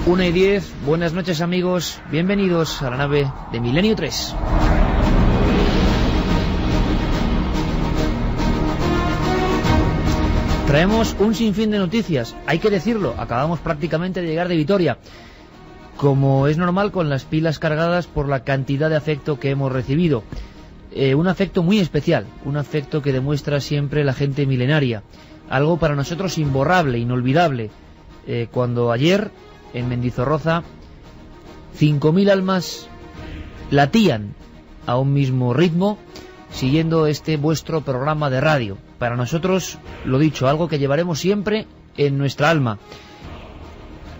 1:10, buenas noches amigos, bienvenidos a la nave de Milenio 3. Traemos un sinfín de noticias, hay que decirlo, acabamos prácticamente de llegar de Vitoria, como es normal con las pilas cargadas por la cantidad de afecto que hemos recibido. Un afecto muy especial, un afecto que demuestra siempre la gente milenaria, algo para nosotros imborrable, inolvidable, cuando ayer en Mendizorroza 5.000 almas latían a un mismo ritmo siguiendo este vuestro programa de radio. Para nosotros, lo dicho, algo que llevaremos siempre en nuestra alma.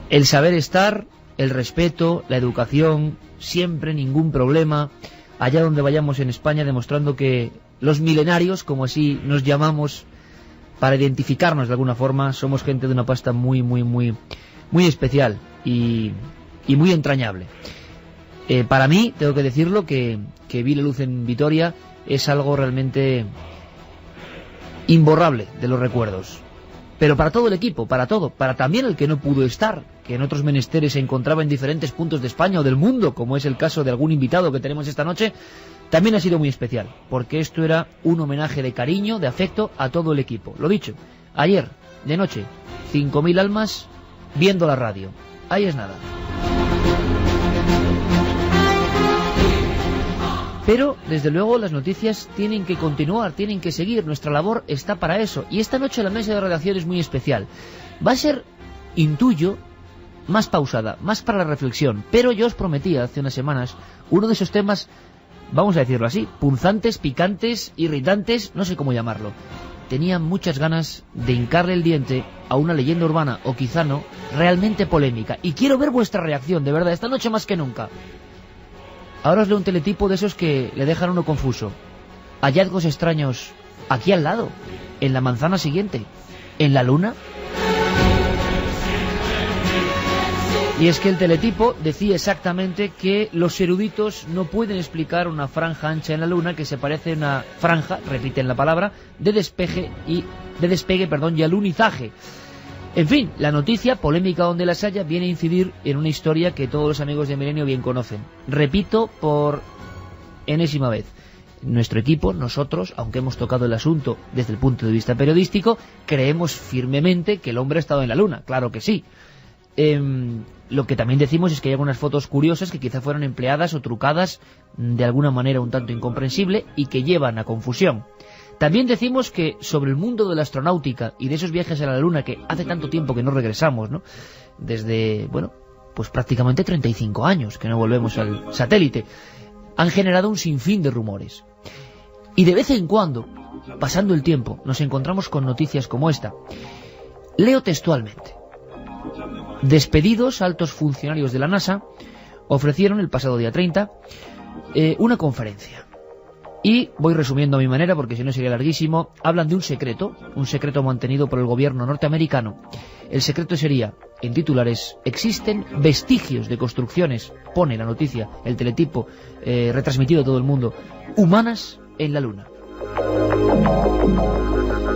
El saber estar, el respeto, la educación, siempre ningún problema, allá donde vayamos en España, demostrando que los milenarios, como así nos llamamos, para identificarnos de alguna forma, somos gente de una pasta muy especial y muy entrañable. Para mí, tengo que decirlo, que vi la luz en Vitoria es algo realmente imborrable de los recuerdos. Pero para todo el equipo, para también el que no pudo estar, que en otros menesteres se encontraba en diferentes puntos de España o del mundo, como es el caso de algún invitado que tenemos esta noche, también ha sido muy especial, porque esto era un homenaje de cariño, de afecto a todo el equipo. Lo dicho, ayer, de noche, 5.000 almas viendo la radio. Ahí es nada. Pero, desde luego, las noticias tienen que continuar, tienen que seguir. Nuestra labor está para eso. Y esta noche la mesa de redacción es muy especial. Va a ser, intuyo, más pausada, más para la reflexión. Pero yo os prometía hace unas semanas uno de esos temas, vamos a decirlo así, punzantes, picantes, irritantes, no sé cómo llamarlo. Tenía muchas ganas de hincarle el diente a una leyenda urbana, o quizá no, realmente polémica. Y quiero ver vuestra reacción, de verdad, esta noche más que nunca. Ahora os leo un teletipo de esos que le dejan a uno confuso. Hallazgos extraños aquí al lado, en la manzana siguiente, en la luna. Y es que el teletipo decía exactamente que los eruditos no pueden explicar una franja ancha en la luna que se parece a una franja, repiten la palabra, de despegue y alunizaje. En fin, la noticia, polémica donde las haya, viene a incidir en una historia que todos los amigos de Milenio bien conocen. Repito por enésima vez, nuestro equipo, nosotros, aunque hemos tocado el asunto desde el punto de vista periodístico, creemos firmemente que el hombre ha estado en la luna, claro que sí. Lo que también decimos es que hay algunas fotos curiosas que quizá fueron empleadas o trucadas de alguna manera un tanto incomprensible y que llevan a confusión. También decimos que sobre el mundo de la astronáutica y de esos viajes a la luna que hace tanto tiempo que no regresamos, ¿no? Desde, pues prácticamente 35 años que no volvemos al satélite, han generado un sinfín de rumores. Y de vez en cuando, pasando el tiempo, nos encontramos con noticias como esta. Leo textualmente. Despedidos altos funcionarios de la NASA ofrecieron el pasado día 30 una conferencia. Y voy resumiendo a mi manera porque si no sería larguísimo. Hablan de un secreto mantenido por el gobierno norteamericano. El secreto sería, en titulares, existen vestigios de construcciones, pone la noticia, el teletipo, retransmitido a todo el mundo, humanas en la Luna.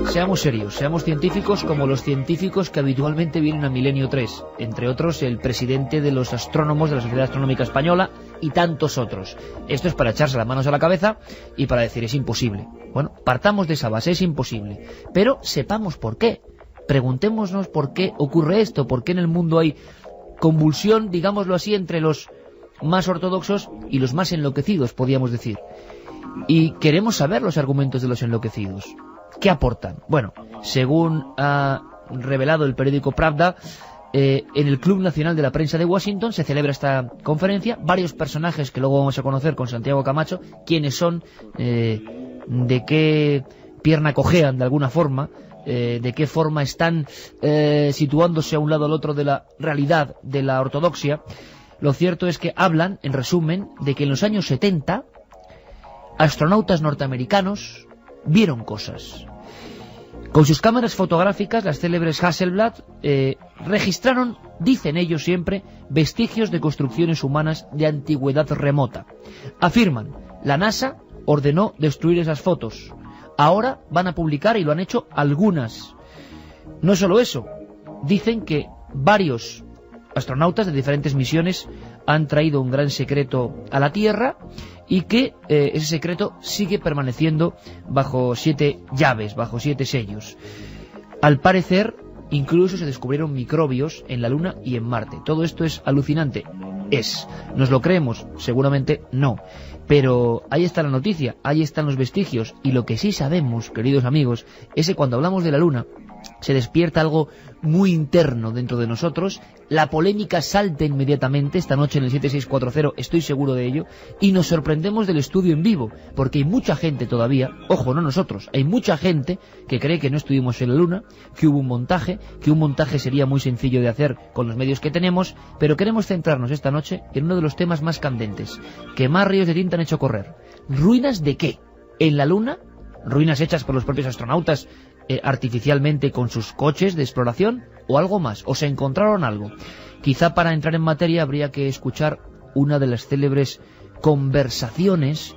Seamos serios, seamos científicos como los científicos que habitualmente vienen a Milenio 3, entre otros el presidente de los astrónomos de la Sociedad Astronómica Española y tantos otros. Esto es para echarse las manos a la cabeza y para decir es imposible. Bueno, partamos de esa base, es imposible, pero sepamos por qué. Preguntémonos por qué ocurre esto, por qué en el mundo hay convulsión, digámoslo así, entre los más ortodoxos y los más enloquecidos, podríamos decir. Y queremos saber los argumentos de los enloquecidos. ¿Qué aportan? Bueno, según ha revelado el periódico Pravda, en el Club Nacional de la Prensa de Washington se celebra esta conferencia. Varios personajes que luego vamos a conocer con Santiago Camacho, quiénes son, de qué pierna cojean de alguna forma, de qué forma están situándose a un lado o al otro de la realidad de la ortodoxia. Lo cierto es que hablan, en resumen, de que en los años 70 astronautas norteamericanos vieron cosas. Con sus cámaras fotográficas, las célebres Hasselblad registraron, dicen ellos siempre, vestigios de construcciones humanas de antigüedad remota. Afirman, la NASA ordenó destruir esas fotos. Ahora van a publicar, y lo han hecho, algunas. No solo eso, dicen que varios astronautas de diferentes misiones han traído un gran secreto a la Tierra y que ese secreto sigue permaneciendo bajo 7 llaves, bajo 7 sellos. Al parecer, incluso se descubrieron microbios en la Luna y en Marte. Todo esto es alucinante. ¿Nos lo creemos? Seguramente no. Pero ahí está la noticia, ahí están los vestigios. Y lo que sí sabemos, queridos amigos, es que cuando hablamos de la Luna se despierta algo muy interno dentro de nosotros, la polémica salta inmediatamente esta noche en el 7640, estoy seguro de ello, y nos sorprendemos del estudio en vivo, porque hay mucha gente todavía, ojo, no nosotros, hay mucha gente que cree que no estuvimos en la Luna, que hubo un montaje, que un montaje sería muy sencillo de hacer con los medios que tenemos, pero queremos centrarnos esta noche en uno de los temas más candentes, que más ríos de tinta han hecho correr. ¿Ruinas de qué? ¿En la Luna? ¿Ruinas hechas por los propios astronautas artificialmente con sus coches de exploración? ¿O algo más? ¿O se encontraron algo? Quizá para entrar en materia habría que escuchar una de las célebres conversaciones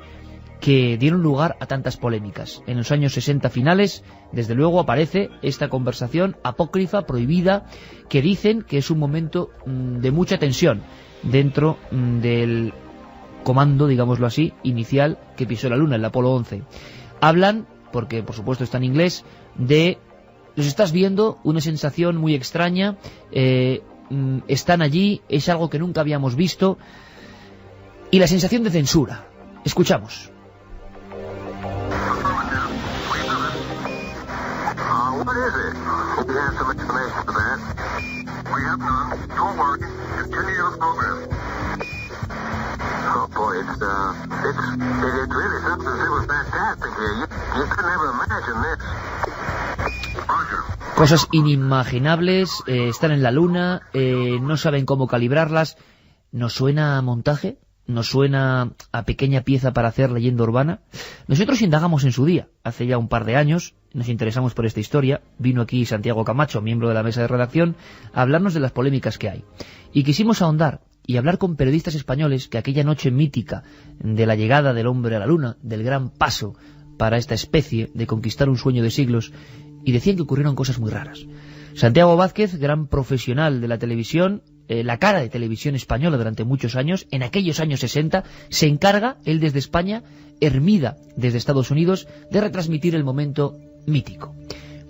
que dieron lugar a tantas polémicas. En los años 60 finales, desde luego aparece esta conversación apócrifa, prohibida, que dicen que es un momento de mucha tensión dentro del comando, digámoslo así, inicial que pisó la Luna, el Apolo 11. Hablan, porque por supuesto está en inglés, de los estás viendo, una sensación muy extraña, están allí, es algo que nunca habíamos visto, y la sensación de censura. Escuchamos. Cosas inimaginables, están en la Luna, no saben cómo calibrarlas. ¿Nos suena a montaje? ¿Nos suena a pequeña pieza para hacer leyenda urbana? Nosotros indagamos en su día, hace ya un par de años, nos interesamos por esta historia, vino aquí Santiago Camacho, miembro de la mesa de redacción, a hablarnos de las polémicas que hay. Y quisimos ahondar y hablar con periodistas españoles que aquella noche mítica de la llegada del hombre a la Luna, del gran paso para esta especie de conquistar un sueño de siglos, y decían que ocurrieron cosas muy raras. Santiago Vázquez, gran profesional de la televisión, la cara de televisión española durante muchos años, en aquellos años 60, se encarga, él desde España, Hermida desde Estados Unidos, de retransmitir el momento mítico.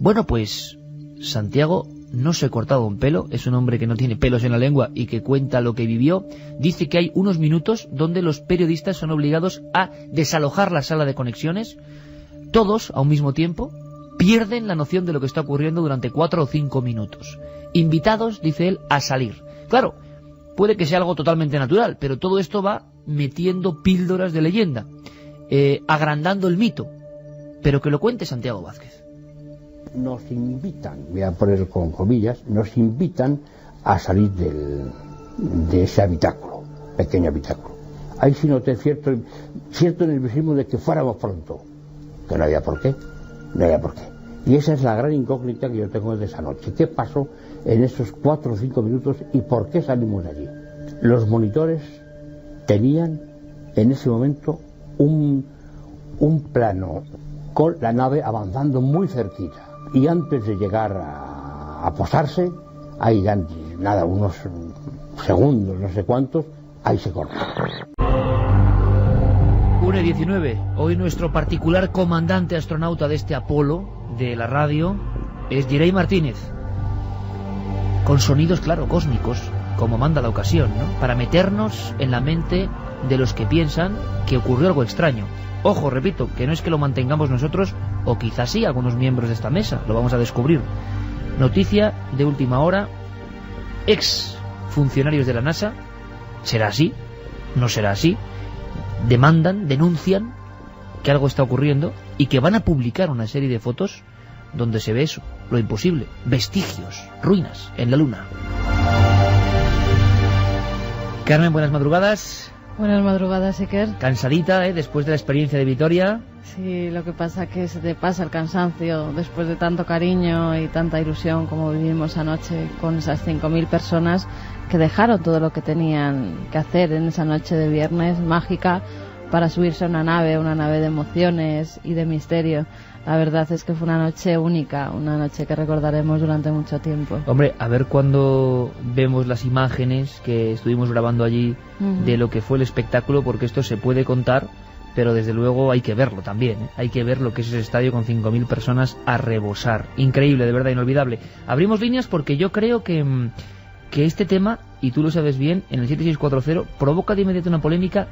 Bueno, pues Santiago no se ha cortado un pelo, es un hombre que no tiene pelos en la lengua y que cuenta lo que vivió. Dice que hay unos minutos donde los periodistas son obligados a desalojar la sala de conexiones, todos a un mismo tiempo, pierden la noción de lo que está ocurriendo durante 4 o 5 minutos. Invitados, dice él, a salir. Claro, puede que sea algo totalmente natural, pero todo esto va metiendo píldoras de leyenda, agrandando el mito. Pero que lo cuente Santiago Vázquez. Nos invitan, voy a poner con comillas, nos invitan a salir de ese habitáculo, pequeño habitáculo. Ahí sí noté cierto nerviosismo de que fuéramos pronto, que no había por qué. Y esa es la gran incógnita que yo tengo de esa noche. ¿Qué pasó en esos 4 o 5 minutos y por qué salimos de allí? Los monitores tenían en ese momento un plano con la nave avanzando muy cerquita. Y antes de llegar a posarse, ahí ya nada, unos segundos, no sé cuántos, ahí se corta. 1:19. Hoy nuestro particular comandante astronauta de este Apolo, de la radio, es Jirey Martínez. Con sonidos, claro, cósmicos, como manda la ocasión, ¿no? Para meternos en la mente de los que piensan que ocurrió algo extraño. Ojo, repito, que no es que lo mantengamos nosotros, o quizás sí algunos miembros de esta mesa, lo vamos a descubrir. Noticia de última hora, ex funcionarios de la NASA, ¿será así? ¿No será así? Demandan, denuncian que algo está ocurriendo y que van a publicar una serie de fotos donde se ve eso, lo imposible, vestigios, ruinas en la Luna. Carmen, buenas madrugadas. Buenas madrugadas, Iker. Cansadita, después de la experiencia de Vitoria. Sí, lo que pasa es que se te pasa el cansancio después de tanto cariño y tanta ilusión como vivimos anoche con esas 5.000 personas que dejaron todo lo que tenían que hacer en esa noche de viernes mágica para subirse a una nave de emociones y de misterio. la verdad es que fue una noche única, una noche que recordaremos durante mucho tiempo. Hombre, a ver cuando vemos las imágenes que estuvimos grabando allí de lo que fue el espectáculo, porque esto se puede contar, pero desde luego hay que verlo también, ¿eh? Hay que ver lo que es ese estadio con 5.000 personas a rebosar. Increíble, de verdad, inolvidable. Abrimos líneas porque yo creo que este tema, y tú lo sabes bien, en el 7640 provoca de inmediato una polémica,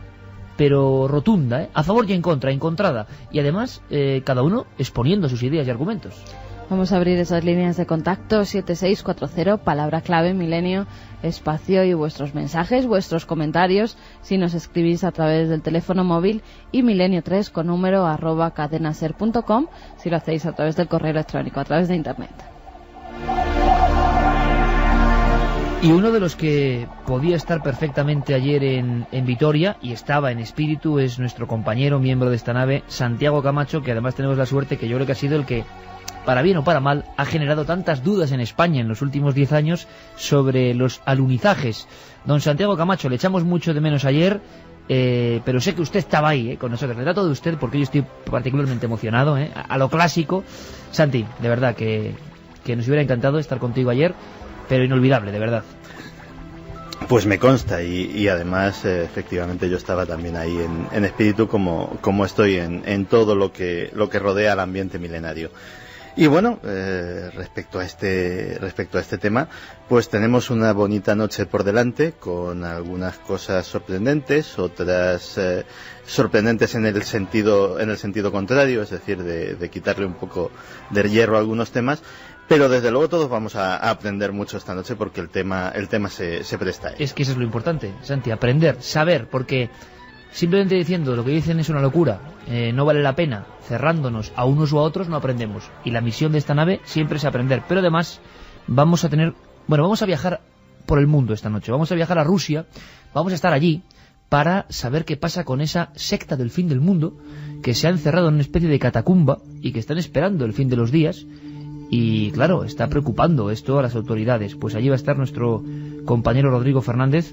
pero rotunda, ¿eh? A favor y en contra, encontrada. Y además, cada uno exponiendo sus ideas y argumentos. Vamos a abrir esas líneas de contacto, 7640, palabra clave, Milenio, espacio, y vuestros mensajes, vuestros comentarios, si nos escribís a través del teléfono móvil, y milenio3 con número @cadenaser.com, si lo hacéis a través del correo electrónico, a través de internet. Y uno de los que podía estar perfectamente ayer en Vitoria, y estaba en espíritu, es nuestro compañero, miembro de esta nave, Santiago Camacho, que además tenemos la suerte que yo creo que ha sido el que, para bien o para mal, ha generado tantas dudas en España en los últimos 10 años sobre los alunizajes. Don Santiago Camacho, le echamos mucho de menos ayer, pero sé que usted estaba ahí, con nosotros. Le trato de usted porque yo estoy particularmente emocionado, a lo clásico. Santi, de verdad que nos hubiera encantado estar contigo ayer, pero inolvidable, de verdad. Pues me consta, y además efectivamente yo estaba también ahí en espíritu, como estoy en todo lo que rodea al ambiente milenario. Y bueno, respecto a este tema, pues tenemos una bonita noche por delante, con algunas cosas sorprendentes, otras sorprendentes en el sentido contrario, es decir, de quitarle un poco de hierro a algunos temas. Pero desde luego todos vamos a aprender mucho esta noche, porque el tema se presta a ello. Es que eso es lo importante, Santi, aprender, saber, porque simplemente diciendo lo que dicen es una locura, no vale la pena, cerrándonos a unos o a otros no aprendemos. Y la misión de esta nave siempre es aprender. Pero además vamos a viajar por el mundo esta noche, vamos a viajar a Rusia, vamos a estar allí para saber qué pasa con esa secta del fin del mundo, que se ha encerrado en una especie de catacumba y que están esperando el fin de los días. Y claro, está preocupando esto a las autoridades. Pues allí va a estar nuestro compañero Rodrigo Fernández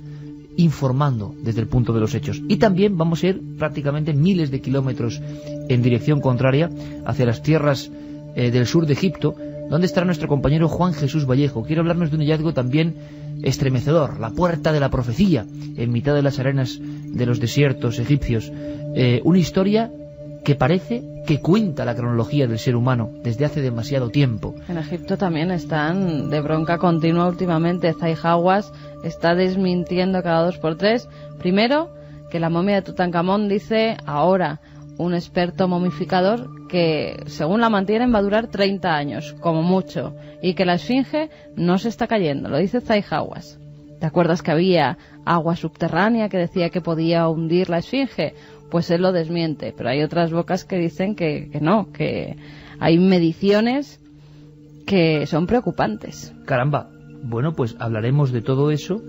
informando desde el punto de los hechos. Y también vamos a ir prácticamente miles de kilómetros en dirección contraria hacia las tierras del sur de Egipto, donde estará nuestro compañero Juan Jesús Vallejo. Quiere hablarnos de un hallazgo también estremecedor, la puerta de la profecía en mitad de las arenas de los desiertos egipcios. Una historia que parece que cuenta la cronología del ser humano desde hace demasiado tiempo. En Egipto también están de bronca continua últimamente. Zahi Hawass está desmintiendo cada 2x3. Primero, que la momia de Tutankamón, dice ahora un experto momificador, que según la mantienen va a durar 30 años, como mucho, y que la esfinge no se está cayendo, lo dice Zahi Hawass. ¿Te acuerdas que había agua subterránea que decía que podía hundir la esfinge? Pues él lo desmiente, pero hay otras bocas que dicen que no, que hay mediciones que son preocupantes. Caramba, bueno, pues hablaremos de todo eso,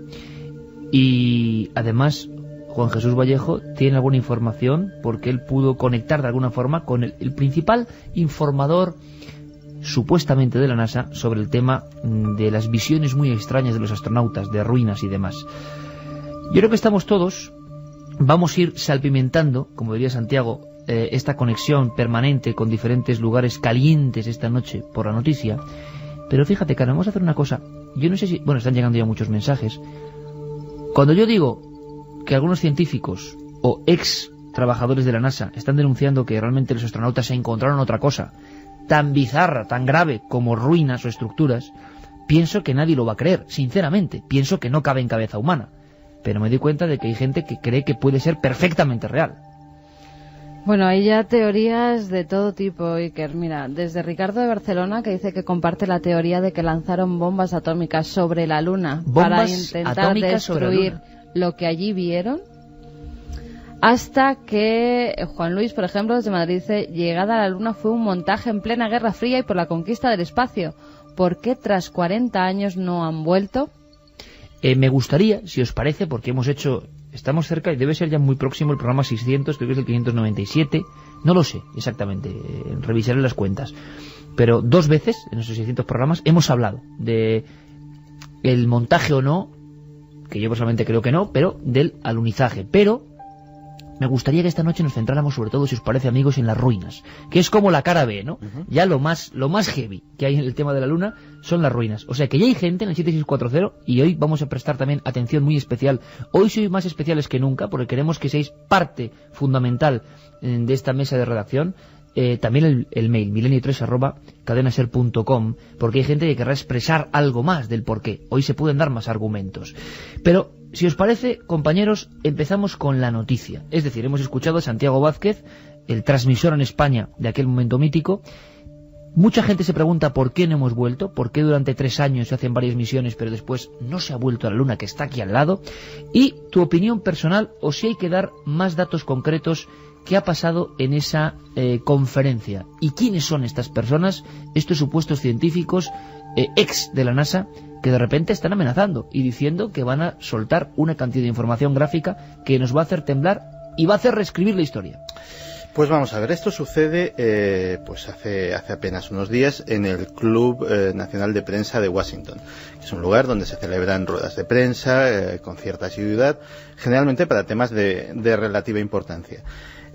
y además Juan Jesús Vallejo tiene alguna información, porque él pudo conectar de alguna forma con el principal informador supuestamente de la NASA sobre el tema de las visiones muy extrañas de los astronautas, de ruinas y demás. Yo creo que estamos todos, vamos a ir salpimentando, como diría Santiago, esta conexión permanente con diferentes lugares calientes esta noche por la noticia. Pero fíjate, Carmen, vamos a hacer una cosa. Yo no sé si... Bueno, están llegando ya muchos mensajes. Cuando yo digo que algunos científicos o ex trabajadores de la NASA están denunciando que realmente los astronautas se encontraron otra cosa tan bizarra, tan grave como ruinas o estructuras, pienso que nadie lo va a creer, sinceramente. Pienso que no cabe en cabeza humana. Pero me doy cuenta de que hay gente que cree que puede ser perfectamente real. Bueno, hay ya teorías de todo tipo, Iker. Mira, desde Ricardo de Barcelona, que dice que comparte la teoría de que lanzaron bombas atómicas sobre la Luna para intentar destruir lo que allí vieron, hasta que Juan Luis, por ejemplo, desde Madrid, dice: llegada a la Luna fue un montaje en plena Guerra Fría y por la conquista del espacio. ¿Por qué tras 40 años no han vuelto? Me gustaría, si os parece, porque estamos cerca y debe ser ya muy próximo el programa 600, creo que es el 597, no lo sé exactamente, revisaré las cuentas, pero 2 veces en esos 600 programas hemos hablado de el montaje o no, que yo personalmente creo que no, pero del alunizaje. Pero me gustaría que esta noche nos centráramos sobre todo, si os parece, amigos, en las ruinas, que es como la cara B, ¿no? Ya lo más heavy que hay en el tema de la Luna son las ruinas. O sea que ya hay gente en el 7640, y hoy vamos a prestar también atención muy especial. Hoy sois más especiales que nunca, porque queremos que seáis parte fundamental de esta mesa de redacción. También el mail, milenio3@cadenaser.com, porque hay gente que querrá expresar algo más del porqué. Hoy se pueden dar más argumentos. Pero, si os parece, compañeros, empezamos con la noticia. Es decir, hemos escuchado a Santiago Vázquez, el transmisor en España de aquel momento mítico. Mucha gente se pregunta por qué no hemos vuelto, por qué durante 3 años se hacen varias misiones, pero después no se ha vuelto a la Luna, que está aquí al lado. Y tu opinión personal, o si hay que dar más datos concretos. ¿Qué ha pasado en esa conferencia? ¿Y quiénes son estas personas, estos supuestos científicos ex de la NASA, que de repente están amenazando y diciendo que van a soltar una cantidad de información gráfica que nos va a hacer temblar y va a hacer reescribir la historia? Pues vamos a ver, esto sucede pues hace apenas unos días en el Club Nacional de Prensa de Washington. Es un lugar donde se celebran ruedas de prensa con cierta asiduidad, generalmente para temas de relativa importancia.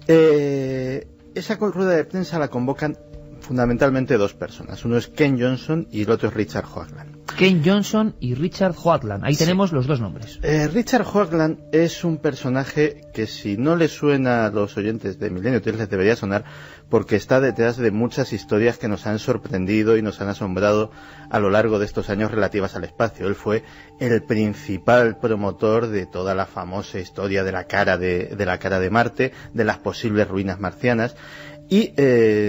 Esa rueda de prensa la convocan fundamentalmente 2 personas. Uno es Ken Johnson y el otro es Richard Hoagland. Ken Johnson y Richard Hoagland. Ahí tenemos los 2 nombres. Richard Hoagland es un personaje que, si no le suena a los oyentes de Milenio 3, les debería sonar, porque está detrás de muchas historias que nos han sorprendido y nos han asombrado a lo largo de estos años relativas al espacio. Él fue el principal promotor de toda la famosa historia de la cara de Marte, de las posibles ruinas marcianas. Y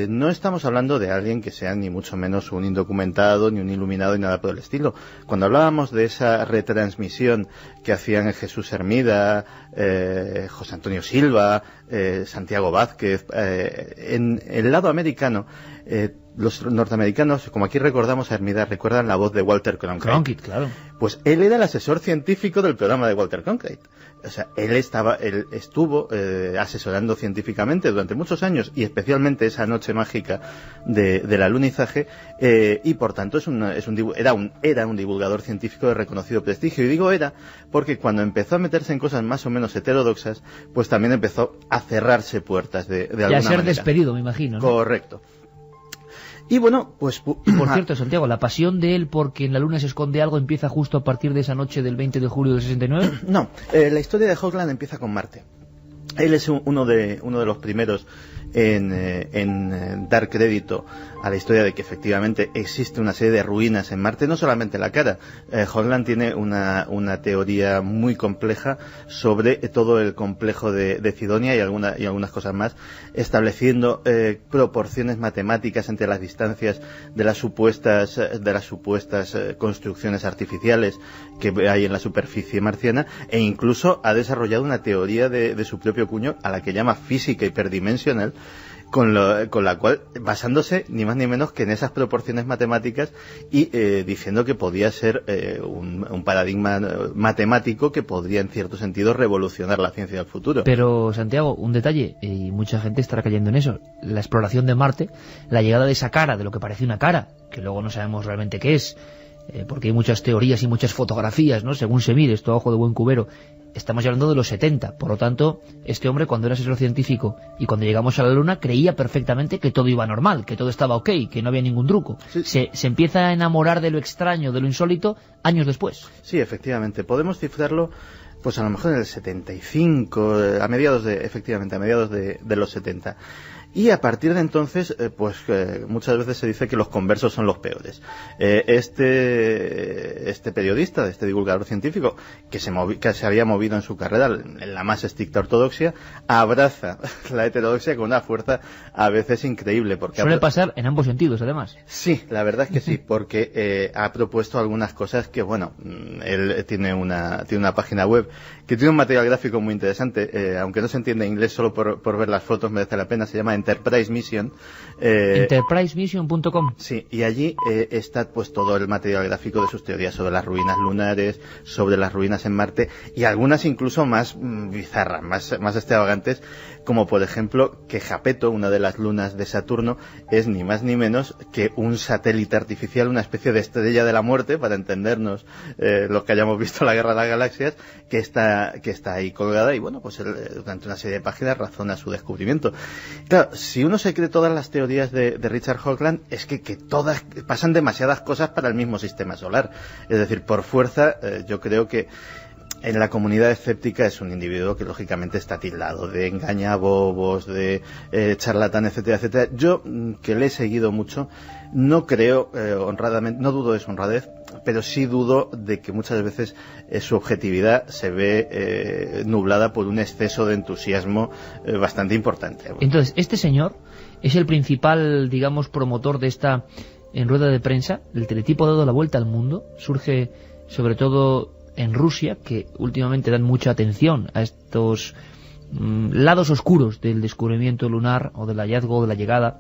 no estamos hablando de alguien que sea ni mucho menos un indocumentado, ni un iluminado, ni nada por el estilo. Cuando hablábamos de esa retransmisión que hacían Jesús Hermida, José Antonio Silva, Santiago Vázquez, en el lado americano, los norteamericanos, como aquí recordamos a Hermida, recuerdan la voz de Walter Cronkite. Claro. Pues él era el asesor científico del programa de Walter Cronkite. O sea, él estuvo asesorando científicamente durante muchos años, y especialmente esa noche mágica del alunizaje, y por tanto era un divulgador científico de reconocido prestigio. Y digo era porque cuando empezó a meterse en cosas más o menos heterodoxas, pues también empezó a cerrarse puertas de alguna manera. Y a ser despedido, me imagino, ¿no? Correcto. Y bueno, pues... Por cierto, Santiago, la pasión de él porque en la Luna se esconde algo empieza justo a partir de esa noche del 20 de julio del 69. No, la historia de Hoagland empieza con Marte. Él es uno de los primeros en dar crédito a la historia de que efectivamente existe una serie de ruinas en Marte, no solamente la cara. Hoagland tiene una teoría muy compleja sobre todo el complejo de Cydonia y algunas cosas más, estableciendo proporciones matemáticas entre las distancias de las supuestas construcciones artificiales que hay en la superficie marciana, e incluso ha desarrollado una teoría de su propio cuño, a la que llama física hiperdimensional, con la cual, basándose ni más ni menos que en esas proporciones matemáticas, y diciendo que podía ser un paradigma matemático que podría en cierto sentido revolucionar la ciencia del futuro. Pero, Santiago, un detalle, y mucha gente estará cayendo en eso: la exploración de Marte, la llegada de esa cara, de lo que parece una cara, que luego no sabemos realmente qué es, porque hay muchas teorías y muchas fotografías, ¿no? Según se mire, esto a ojo de buen cubero. Estamos hablando de los 70, por lo tanto, este hombre, cuando era asesor científico y cuando llegamos a la Luna, creía perfectamente que todo iba normal, que todo estaba ok, que no había ningún truco. Sí. Se empieza a enamorar de lo extraño, de lo insólito, años después. Sí, efectivamente. Podemos cifrarlo, pues a lo mejor en el 75, a mediados de los 70. Y a partir de entonces, muchas veces se dice que los conversos son los peores. Este periodista, este divulgador científico, que se había movido en su carrera en la más estricta ortodoxia, abraza la heterodoxia con una fuerza a veces increíble. Porque suele pasar en ambos sentidos, además. Sí, la verdad es que sí, porque ha propuesto algunas cosas que, bueno, él tiene una página web que tiene un material gráfico muy interesante, aunque no se entiende inglés, solo por ver las fotos merece la pena. Se llama Enterprise Mission. Enterprisemission.com. Sí, y allí está pues todo el material gráfico de sus teorías sobre las ruinas lunares, sobre las ruinas en Marte, y algunas incluso más bizarras, más extravagantes, como por ejemplo que Japeto, una de las lunas de Saturno, es ni más ni menos que un satélite artificial, una especie de estrella de la muerte, para entendernos los que hayamos visto la Guerra de las Galaxias, que está ahí colgada, y bueno, pues él, durante una serie de páginas razona su descubrimiento. Claro, si uno se cree todas las teorías de Richard Hoagland, es que todas pasan demasiadas cosas para el mismo sistema solar. Es decir, por fuerza, yo creo que en la comunidad escéptica es un individuo que lógicamente está tildado de engañabobos, de charlatán, etcétera, etcétera. Yo, que le he seguido mucho, no creo, honradamente, no dudo de su honradez, pero sí dudo de que muchas veces su objetividad se ve nublada por un exceso de entusiasmo bastante importante. Entonces, este señor es el principal, digamos, promotor de esta en rueda de prensa. El teletipo ha dado la vuelta al mundo, surge sobre todo en Rusia, que últimamente dan mucha atención a estos lados oscuros del descubrimiento lunar o del hallazgo o de la llegada.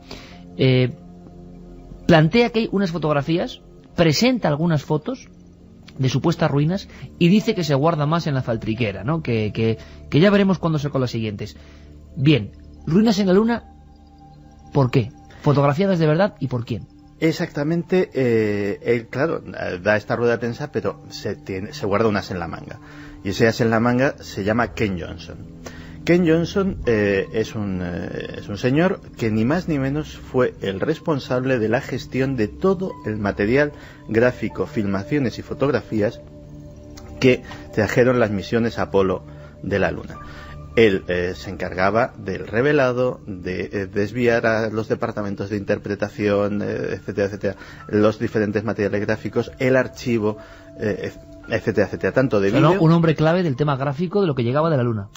Plantea que hay unas fotografías, presenta algunas fotos de supuestas ruinas y dice que se guarda más en la faltriquera, ¿no? Que ya veremos cuándo sacó las siguientes. Bien, ruinas en la Luna, ¿por qué? Fotografiadas de verdad, ¿y por quién? Exactamente, él, claro, da esta rueda de prensa, pero se guarda un as en la manga. Y ese as en la manga se llama Ken Johnson. Ken Johnson es un señor que ni más ni menos fue el responsable de la gestión de todo el material gráfico, filmaciones y fotografías que trajeron las misiones Apolo de la Luna. Él se encargaba del revelado, de desviar a los departamentos de interpretación, etcétera, etcétera, los diferentes materiales gráficos, el archivo, etcétera, etcétera, tanto de vídeo... Un hombre clave del tema gráfico de lo que llegaba de la Luna.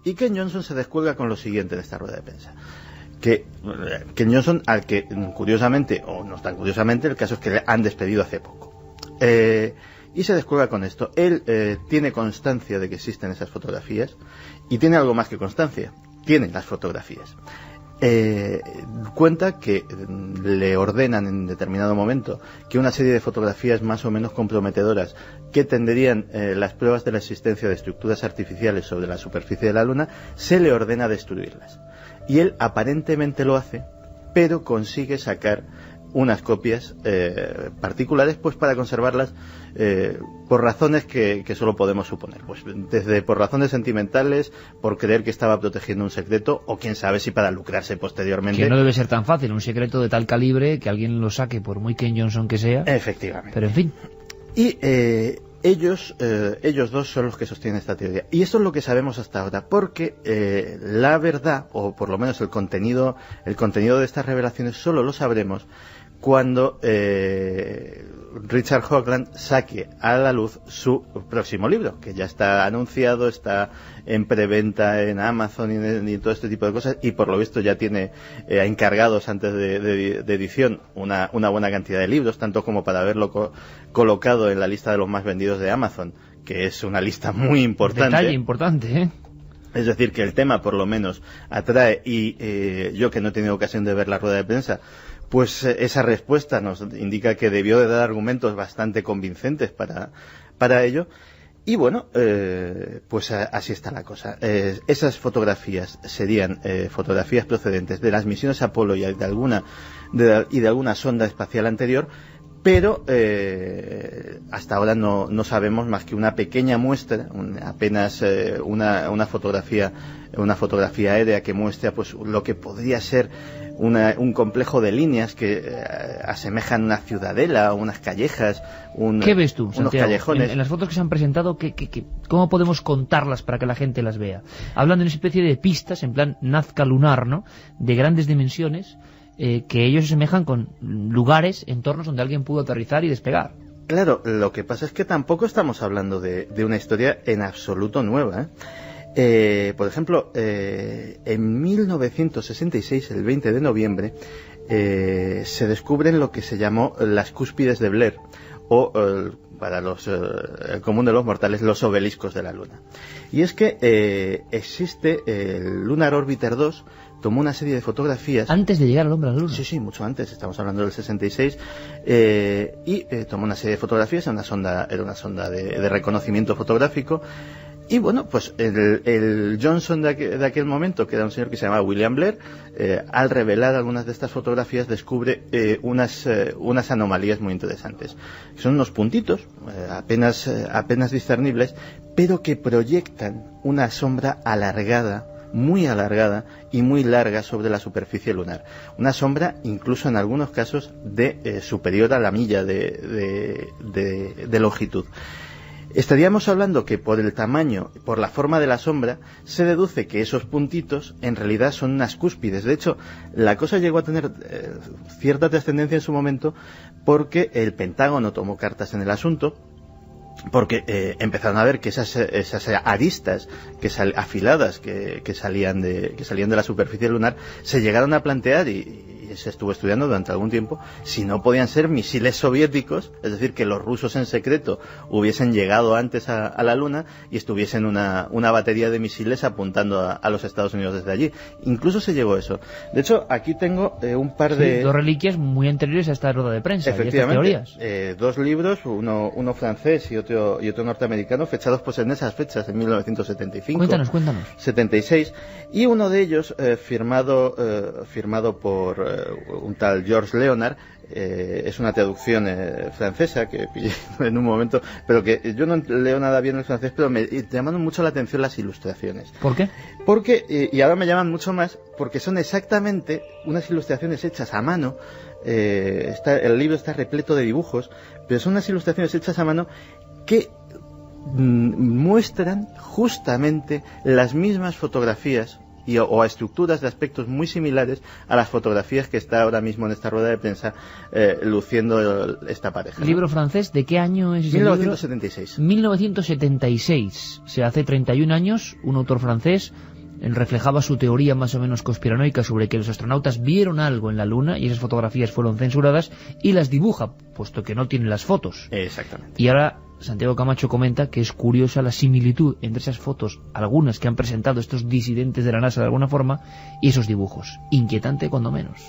Y Ken Johnson se descuelga con lo siguiente de esta rueda de prensa. Que Ken Johnson, al que curiosamente, o no tan curiosamente, el caso es que le han despedido hace poco. Y se descuelga con esto. Él tiene constancia de que existen esas fotografías, y tiene algo más que constancia, tiene las fotografías. Cuenta que le ordenan en determinado momento que una serie de fotografías más o menos comprometedoras que tenderían las pruebas de la existencia de estructuras artificiales sobre la superficie de la Luna, se le ordena destruirlas. Y él aparentemente lo hace, pero consigue sacar unas copias particulares, pues para conservarlas por razones que solo podemos suponer, pues desde por razones sentimentales, por creer que estaba protegiendo un secreto, o quién sabe si para lucrarse posteriormente. Que no debe ser tan fácil, un secreto de tal calibre que alguien lo saque, por muy Ken Johnson que sea. Efectivamente. Pero en fin. Y ellos dos son los que sostienen esta teoría. Y esto es lo que sabemos hasta ahora, porque la verdad, o por lo menos el contenido de estas revelaciones, solo lo sabremos cuando Richard Hoagland saque a la luz su próximo libro, que ya está anunciado, está en preventa en Amazon y todo este tipo de cosas, y por lo visto ya tiene encargados antes de edición una buena cantidad de libros, tanto como para haberlo colocado en la lista de los más vendidos de Amazon, que es una lista muy importante. Detalle importante, ¿eh? Es decir, que el tema por lo menos atrae, y yo, que no he tenido ocasión de ver la rueda de prensa, pues esa respuesta nos indica que debió de dar argumentos bastante convincentes para ello. Y bueno, pues así está la cosa. Esas fotografías serían fotografías procedentes de las misiones Apolo y de alguna sonda espacial anterior, pero hasta ahora no sabemos más que una pequeña muestra, apenas una fotografía aérea que muestra pues lo que podría ser un complejo de líneas que asemejan una ciudadela, unas callejas, ¿qué ves tú, unos Santiago? callejones. En las fotos que se han presentado, ¿cómo podemos contarlas para que la gente las vea? Hablan de una especie de pistas, en plan Nazca lunar, ¿no?, de grandes dimensiones, que ellos asemejan con lugares, entornos donde alguien pudo aterrizar y despegar. Claro, lo que pasa es que tampoco estamos hablando de una historia en absoluto nueva, por ejemplo, en 1966, el 20 de noviembre, se descubren lo que se llamó las cúspides de Blair, o para el común de los mortales, los obeliscos de la Luna. Y es que existe el Lunar Orbiter 2, tomó una serie de fotografías. Antes de llegar al hombre a la luna. Sí, mucho antes, estamos hablando del 66, y tomó una serie de fotografías, era una sonda de reconocimiento fotográfico. Y bueno, pues el Johnson de aquel momento, que era un señor que se llamaba William Blair, al revelar algunas de estas fotografías descubre unas anomalías muy interesantes. Son unos puntitos apenas discernibles, pero que proyectan una sombra muy alargada y muy larga sobre la superficie lunar. Una sombra incluso en algunos casos superior a la milla de longitud. Estaríamos hablando que por el tamaño, por la forma de la sombra, se deduce que esos puntitos en realidad son unas cúspides. De hecho, la cosa llegó a tener cierta trascendencia en su momento porque el Pentágono tomó cartas en el asunto, porque empezaron a ver que esas aristas afiladas que salían de la superficie lunar se llegaron a plantear y se estuvo estudiando durante algún tiempo si no podían ser misiles soviéticos, es decir, que los rusos en secreto hubiesen llegado antes a la Luna y estuviesen una batería de misiles apuntando a los Estados Unidos desde allí. Incluso se llegó a eso. De hecho, aquí tengo un par de... dos reliquias muy anteriores a esta rueda de prensa. Efectivamente, y estas teorías. Dos libros, uno francés y otro norteamericano, fechados pues en esas fechas, en 1975. Cuéntanos. 76, y uno de ellos firmado por un tal Georges Leonard. Es una traducción francesa que pillé en un momento, pero que yo no leo nada bien el francés, pero me llamaron mucho la atención las ilustraciones. ¿Por qué? Porque, y ahora me llaman mucho más, porque son exactamente unas ilustraciones hechas a mano. El libro está repleto de dibujos, pero son unas ilustraciones hechas a mano que muestran justamente las mismas fotografías o a estructuras de aspectos muy similares a las fotografías que está ahora mismo en esta rueda de prensa luciendo esta pareja. ¿Libro francés? ¿De qué año es ese 1976. Libro? 1976. Se hace 31 años, un autor francés reflejaba su teoría más o menos conspiranoica sobre que los astronautas vieron algo en la Luna y esas fotografías fueron censuradas y las dibuja, puesto que no tiene las fotos. Exactamente. Y ahora Santiago Camacho comenta que es curiosa la similitud entre esas fotos, algunas que han presentado estos disidentes de la NASA de alguna forma, y esos dibujos. Inquietante cuando menos.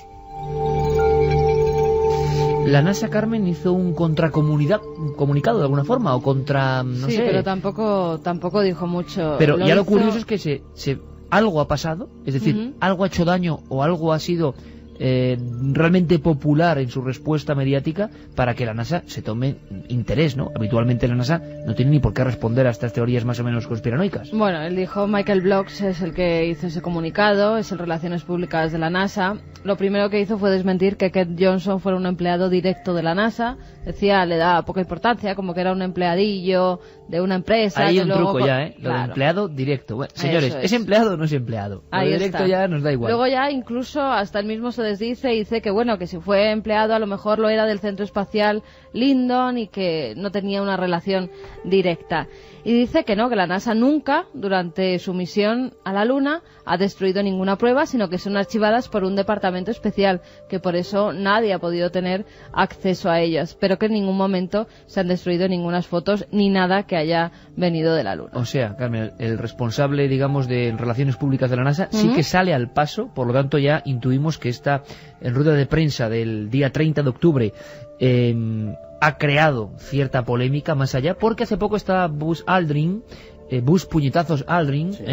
La NASA, Carmen, hizo un comunicado de alguna forma, o contra, no sé. Sí, pero tampoco dijo mucho. Pero ya lo curioso es que algo ha pasado, es decir, algo ha hecho daño o algo ha sido realmente popular en su respuesta mediática para que la NASA se tome interés, ¿no? Habitualmente la NASA no tiene ni por qué responder a estas teorías más o menos conspiranoicas. Bueno, él dijo, Michael Blocks es el que hizo ese comunicado, es el Relaciones Públicas de la NASA. Lo primero que hizo fue desmentir que Kent Johnson fuera un empleado directo de la NASA. Decía, le da poca importancia, como que era un empleadillo de una empresa. Hay que un luego, truco ya, ¿eh? Lo claro. de empleado directo. Bueno, señores, ¿es empleado o no es empleado? Lo Ahí de directo está. ya nos da igual. Luego ya incluso hasta él mismo se desdice y dice que bueno, que si fue empleado a lo mejor lo era del Centro Espacial Lyndon y que no tenía una relación directa. Y dice que no, que la NASA nunca, durante su misión a la Luna, ha destruido ninguna prueba, sino que son archivadas por un departamento especial, que por eso nadie ha podido tener acceso a ellas, pero que en ningún momento se han destruido ninguna fotos ni nada que haya venido de la Luna. O sea, Carmen, el responsable, digamos, de Relaciones Públicas de la NASA sí que sale al paso, por lo tanto ya intuimos que esta rueda de prensa del día 30 de octubre ha creado cierta polémica más allá, porque hace poco estaba Buzz Aldrin, Buzz Puñetazos Aldrin, sí.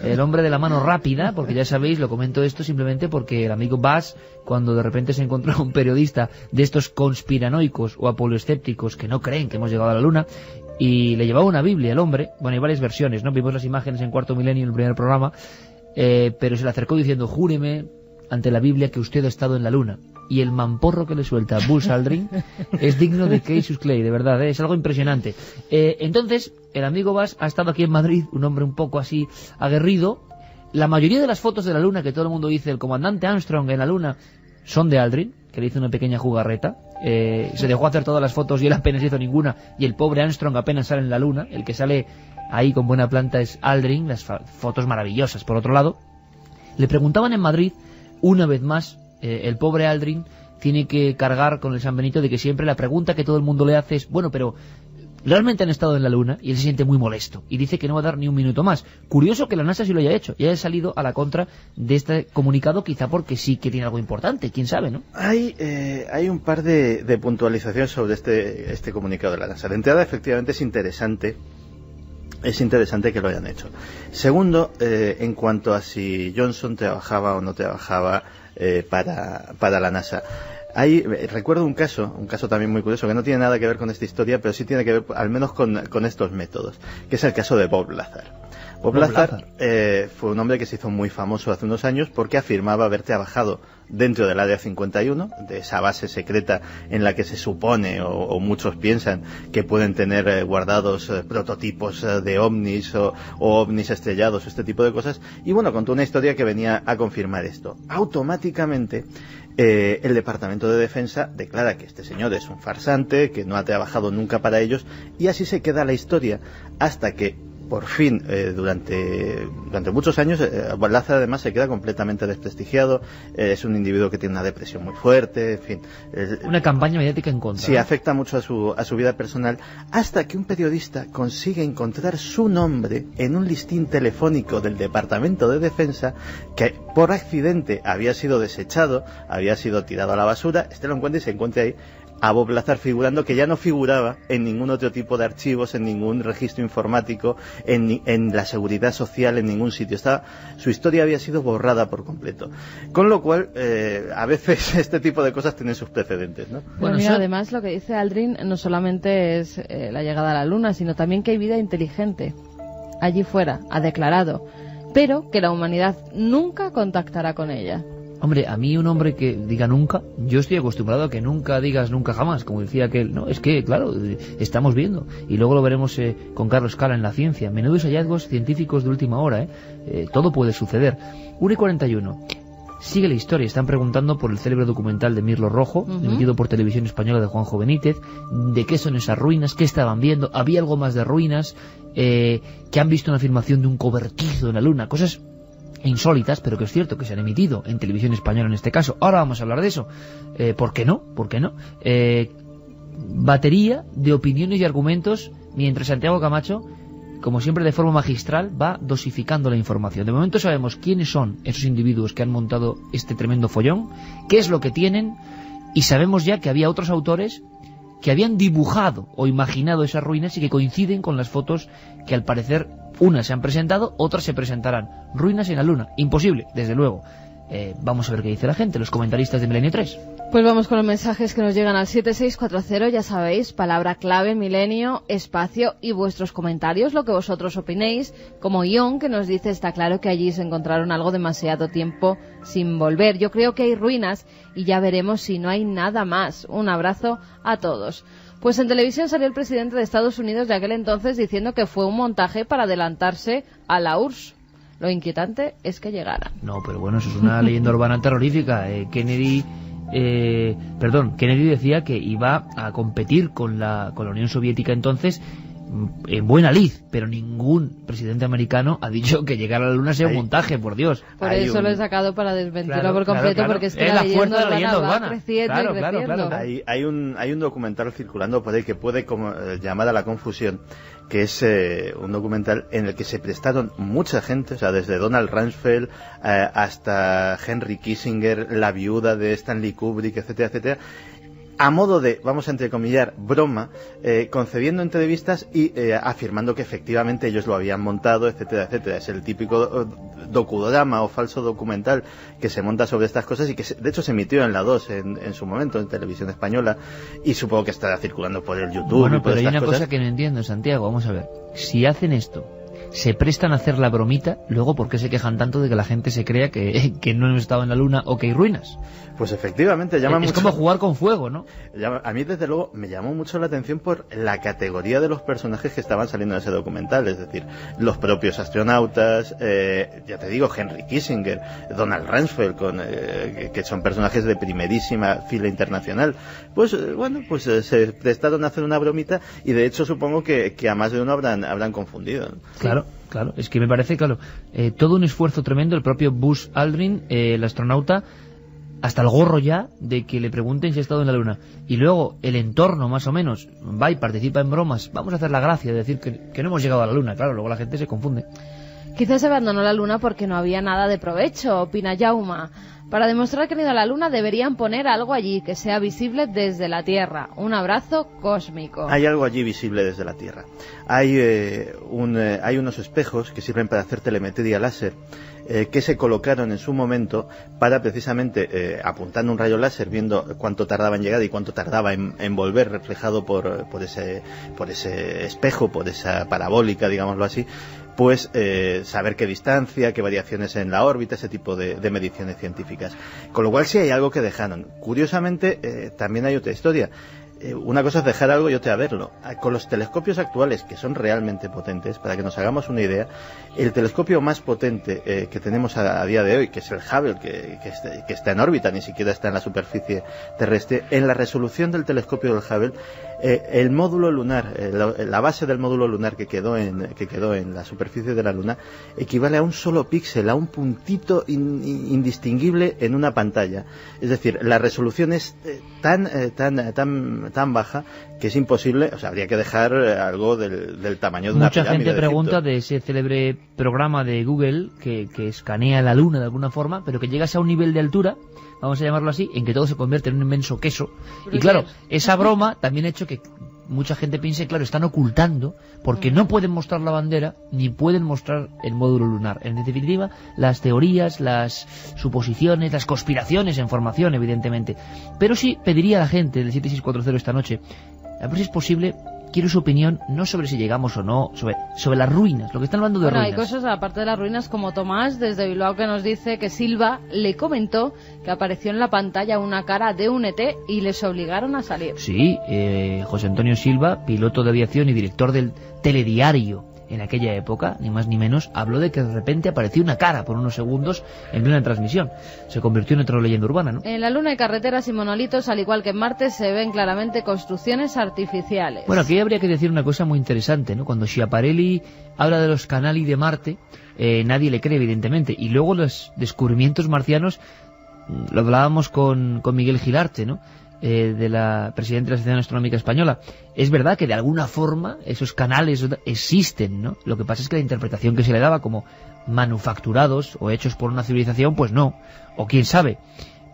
El hombre de la mano rápida, porque ya sabéis, lo comento esto simplemente porque el amigo Buzz, cuando de repente se encontró a un periodista de estos conspiranoicos o apoloescépticos que no creen que hemos llegado a la Luna, y le llevaba una Biblia al hombre, bueno, hay varias versiones, ¿no? Vimos las imágenes en Cuarto Milenio en el primer programa, pero se le acercó diciendo, júreme ante la Biblia que usted ha estado en la Luna. Y el mamporro que le suelta Buzz Aldrin es digno de Cassius Clay, de verdad, es algo impresionante. Entonces, el amigo Buzz ha estado aquí en Madrid, un hombre un poco así aguerrido. La mayoría de las fotos de la Luna que todo el mundo dice, el comandante Armstrong en la Luna, son de Aldrin, que le hizo una pequeña jugarreta. Se dejó hacer todas las fotos y él apenas hizo ninguna, y el pobre Armstrong apenas sale en la Luna. El que sale ahí con buena planta es Aldrin, las fotos maravillosas. Por otro lado, le preguntaban en Madrid, una vez más, el pobre Aldrin tiene que cargar con el San Benito de que siempre la pregunta que todo el mundo le hace es, bueno, pero realmente han estado en la Luna y él se siente muy molesto y dice que no va a dar ni un minuto más. Curioso que la NASA sí lo haya hecho y haya salido a la contra de este comunicado, quizá porque sí que tiene algo importante, quién sabe, ¿no? Hay un par de puntualizaciones sobre este comunicado de la NASA. De entrada, efectivamente, es interesante que lo hayan hecho. Segundo, en cuanto a si Johnson trabajaba o no trabajaba para la NASA. Recuerdo un caso también muy curioso, que no tiene nada que ver con esta historia, pero sí tiene que ver al menos con estos métodos, que es el caso de Bob Lazar. Bob Lazar fue un hombre que se hizo muy famoso hace unos años porque afirmaba haber trabajado dentro del Área 51, de esa base secreta en la que se supone o muchos piensan que pueden tener guardados prototipos de ovnis o ovnis estrellados, este tipo de cosas. Y bueno, contó una historia que venía a confirmar esto. Automáticamente el Departamento de Defensa declara que este señor es un farsante, que no ha trabajado nunca para ellos, y así se queda la historia hasta que por fin, durante muchos años, Lazar además se queda completamente desprestigiado. Es un individuo que tiene una depresión muy fuerte, en fin. Una campaña mediática en contra. Sí, afecta mucho a su vida personal, hasta que un periodista consigue encontrar su nombre en un listín telefónico del Departamento de Defensa, que por accidente había sido desechado, había sido tirado a la basura. Lo encuentra y se encuentra ahí a Bob Lazar figurando, que ya no figuraba en ningún otro tipo de archivos, en ningún registro informático, en la seguridad social, en ningún sitio. Su historia había sido borrada por completo. Con lo cual, a veces este tipo de cosas tienen sus precedentes, ¿no? Bueno, mira, además lo que dice Aldrin no solamente es la llegada a la Luna, sino también que hay vida inteligente allí fuera, ha declarado, pero que la humanidad nunca contactará con ella. Hombre, a mí un hombre que diga nunca, yo estoy acostumbrado a que nunca digas nunca jamás, como decía aquel. No, es que, claro, estamos viendo, y luego lo veremos con Carlos Cala en La Ciencia, menudos hallazgos científicos de última hora, todo puede suceder. 1:41, sigue la historia, están preguntando por el célebre documental de Mirlo Rojo, emitido por Televisión Española, de Juanjo Benítez, de qué son esas ruinas, qué estaban viendo, había algo más de ruinas, que han visto una afirmación de un cobertizo en la Luna, cosas insólitas, pero que es cierto que se han emitido en Televisión Española en este caso. Ahora vamos a hablar de eso. ¿Por qué no? Batería de opiniones y argumentos, mientras Santiago Camacho, como siempre de forma magistral, va dosificando la información. De momento sabemos quiénes son esos individuos que han montado este tremendo follón, qué es lo que tienen, y sabemos ya que había otros autores que habían dibujado o imaginado esas ruinas y que coinciden con las fotos que al parecer unas se han presentado, otras se presentarán. Ruinas en la Luna, imposible, desde luego. Vamos a ver qué dice la gente, los comentaristas de Milenio 3. Pues vamos con los mensajes que nos llegan al 7640, ya sabéis, palabra clave, milenio, espacio y vuestros comentarios, lo que vosotros opinéis, como Ion, que nos dice, está claro que allí se encontraron algo demasiado tiempo sin volver. Yo creo que hay ruinas y ya veremos si no hay nada más. Un abrazo a todos. Pues en televisión salió el presidente de Estados Unidos de aquel entonces diciendo que fue un montaje para adelantarse a la URSS. Lo inquietante es que llegara. No, pero bueno, eso es una leyenda urbana terrorífica. Kennedy decía que iba a competir con la Unión Soviética entonces en buena lid, pero ningún presidente americano ha dicho que llegar a la Luna sea un montaje, por Dios. Por eso lo he sacado para desmentirlo por completo, porque es que la leyenda urbana va creciendo y creciendo. Hay un documental circulando por ahí que puede llamar a la confusión, que es un documental en el que se prestaron mucha gente, o sea, desde Donald Rumsfeld hasta Henry Kissinger, la viuda de Stanley Kubrick, etcétera, etcétera, a modo de, vamos a entrecomillar, broma, concediendo entrevistas y afirmando que efectivamente ellos lo habían montado, etcétera, etcétera. Es el típico docudrama o falso documental que se monta sobre estas cosas y que de hecho se emitió en la 2 en su momento, en Televisión Española, y supongo que estará circulando por el YouTube. Bueno, pero hay una cosa que no entiendo, Santiago, vamos a ver. Si hacen esto, se prestan a hacer la bromita, luego ¿por qué se quejan tanto de que la gente se crea que no hemos estado en la Luna o que hay ruinas? Pues efectivamente llama mucho. Es como jugar con fuego, ¿no? A mí desde luego me llamó mucho la atención por la categoría de los personajes que estaban saliendo en ese documental, es decir, los propios astronautas, ya te digo, Henry Kissinger, Donald Rumsfeld, que son personajes de primerísima fila internacional. Pues se prestaron a hacer una bromita y de hecho supongo que a más de uno habrán confundido, ¿no? Claro, es que me parece, todo un esfuerzo tremendo. El propio Buzz Aldrin, el astronauta, hasta el gorro ya de que le pregunten si ha estado en la Luna. Y luego el entorno, más o menos, va y participa en bromas. Vamos a hacer la gracia de decir que no hemos llegado a la Luna. Claro, luego la gente se confunde. Quizás se abandonó la Luna porque no había nada de provecho, opina Jauma. Para demostrar que han ido a la Luna deberían poner algo allí que sea visible desde la Tierra. Un abrazo cósmico. Hay algo allí visible desde la Tierra. Hay unos espejos que sirven para hacer telemetría láser, que se colocaron en su momento para precisamente, apuntando un rayo láser, viendo cuánto tardaba en llegar y cuánto tardaba en volver, reflejado por ese espejo, por esa parabólica, digámoslo así, pues saber qué distancia, qué variaciones en la órbita, ese tipo de mediciones científicas. Con lo cual sí hay algo que dejaron. Curiosamente, también hay otra historia. Una cosa es dejar algo y otra verlo. Con los telescopios actuales, que son realmente potentes, para que nos hagamos una idea, el telescopio más potente que tenemos a día de hoy, que es el Hubble, que está en órbita, ni siquiera está en la superficie terrestre, en la resolución del telescopio del Hubble, el módulo lunar, la base del módulo lunar que quedó en la superficie de la Luna, equivale a un solo píxel, a un puntito indistinguible en una pantalla. Es decir, la resolución es tan baja que es imposible, o sea, habría que dejar algo del tamaño de una pirámide. Mucha gente pregunta de ese célebre programa de Google que escanea la Luna de alguna forma, pero que llegas a un nivel de altura, vamos a llamarlo así, en que todo se convierte en un inmenso queso. Y claro, esa broma también ha hecho que mucha gente piense, claro, están ocultando, porque no pueden mostrar la bandera, ni pueden mostrar el módulo lunar. En definitiva, las teorías, las suposiciones, las conspiraciones en formación, evidentemente. Pero sí pediría a la gente del 7640 esta noche, a ver si es posible, quiero su opinión, no sobre si llegamos o no, sobre las ruinas, lo que están hablando de ruinas. Hay cosas, aparte de las ruinas, como Tomás, desde Bilbao, que nos dice que Silva le comentó que apareció en la pantalla una cara de un ET y les obligaron a salir. Sí, José Antonio Silva, piloto de aviación y director del telediario en aquella época, ni más ni menos, habló de que de repente apareció una cara por unos segundos en plena transmisión. Se convirtió en otra leyenda urbana, ¿no? En la Luna hay carreteras y monolitos, al igual que en Marte se ven claramente construcciones artificiales. Bueno, aquí habría que decir una cosa muy interesante, ¿no? Cuando Schiaparelli habla de los canali de Marte, nadie le cree, evidentemente. Y luego los descubrimientos marcianos, lo hablábamos con Miguel Gilarte, ¿no? De la presidenta de la Asociación Astronómica Española. Es verdad que de alguna forma esos canales existen, ¿no? Lo que pasa es que la interpretación que se le daba como manufacturados o hechos por una civilización, pues no, o quién sabe.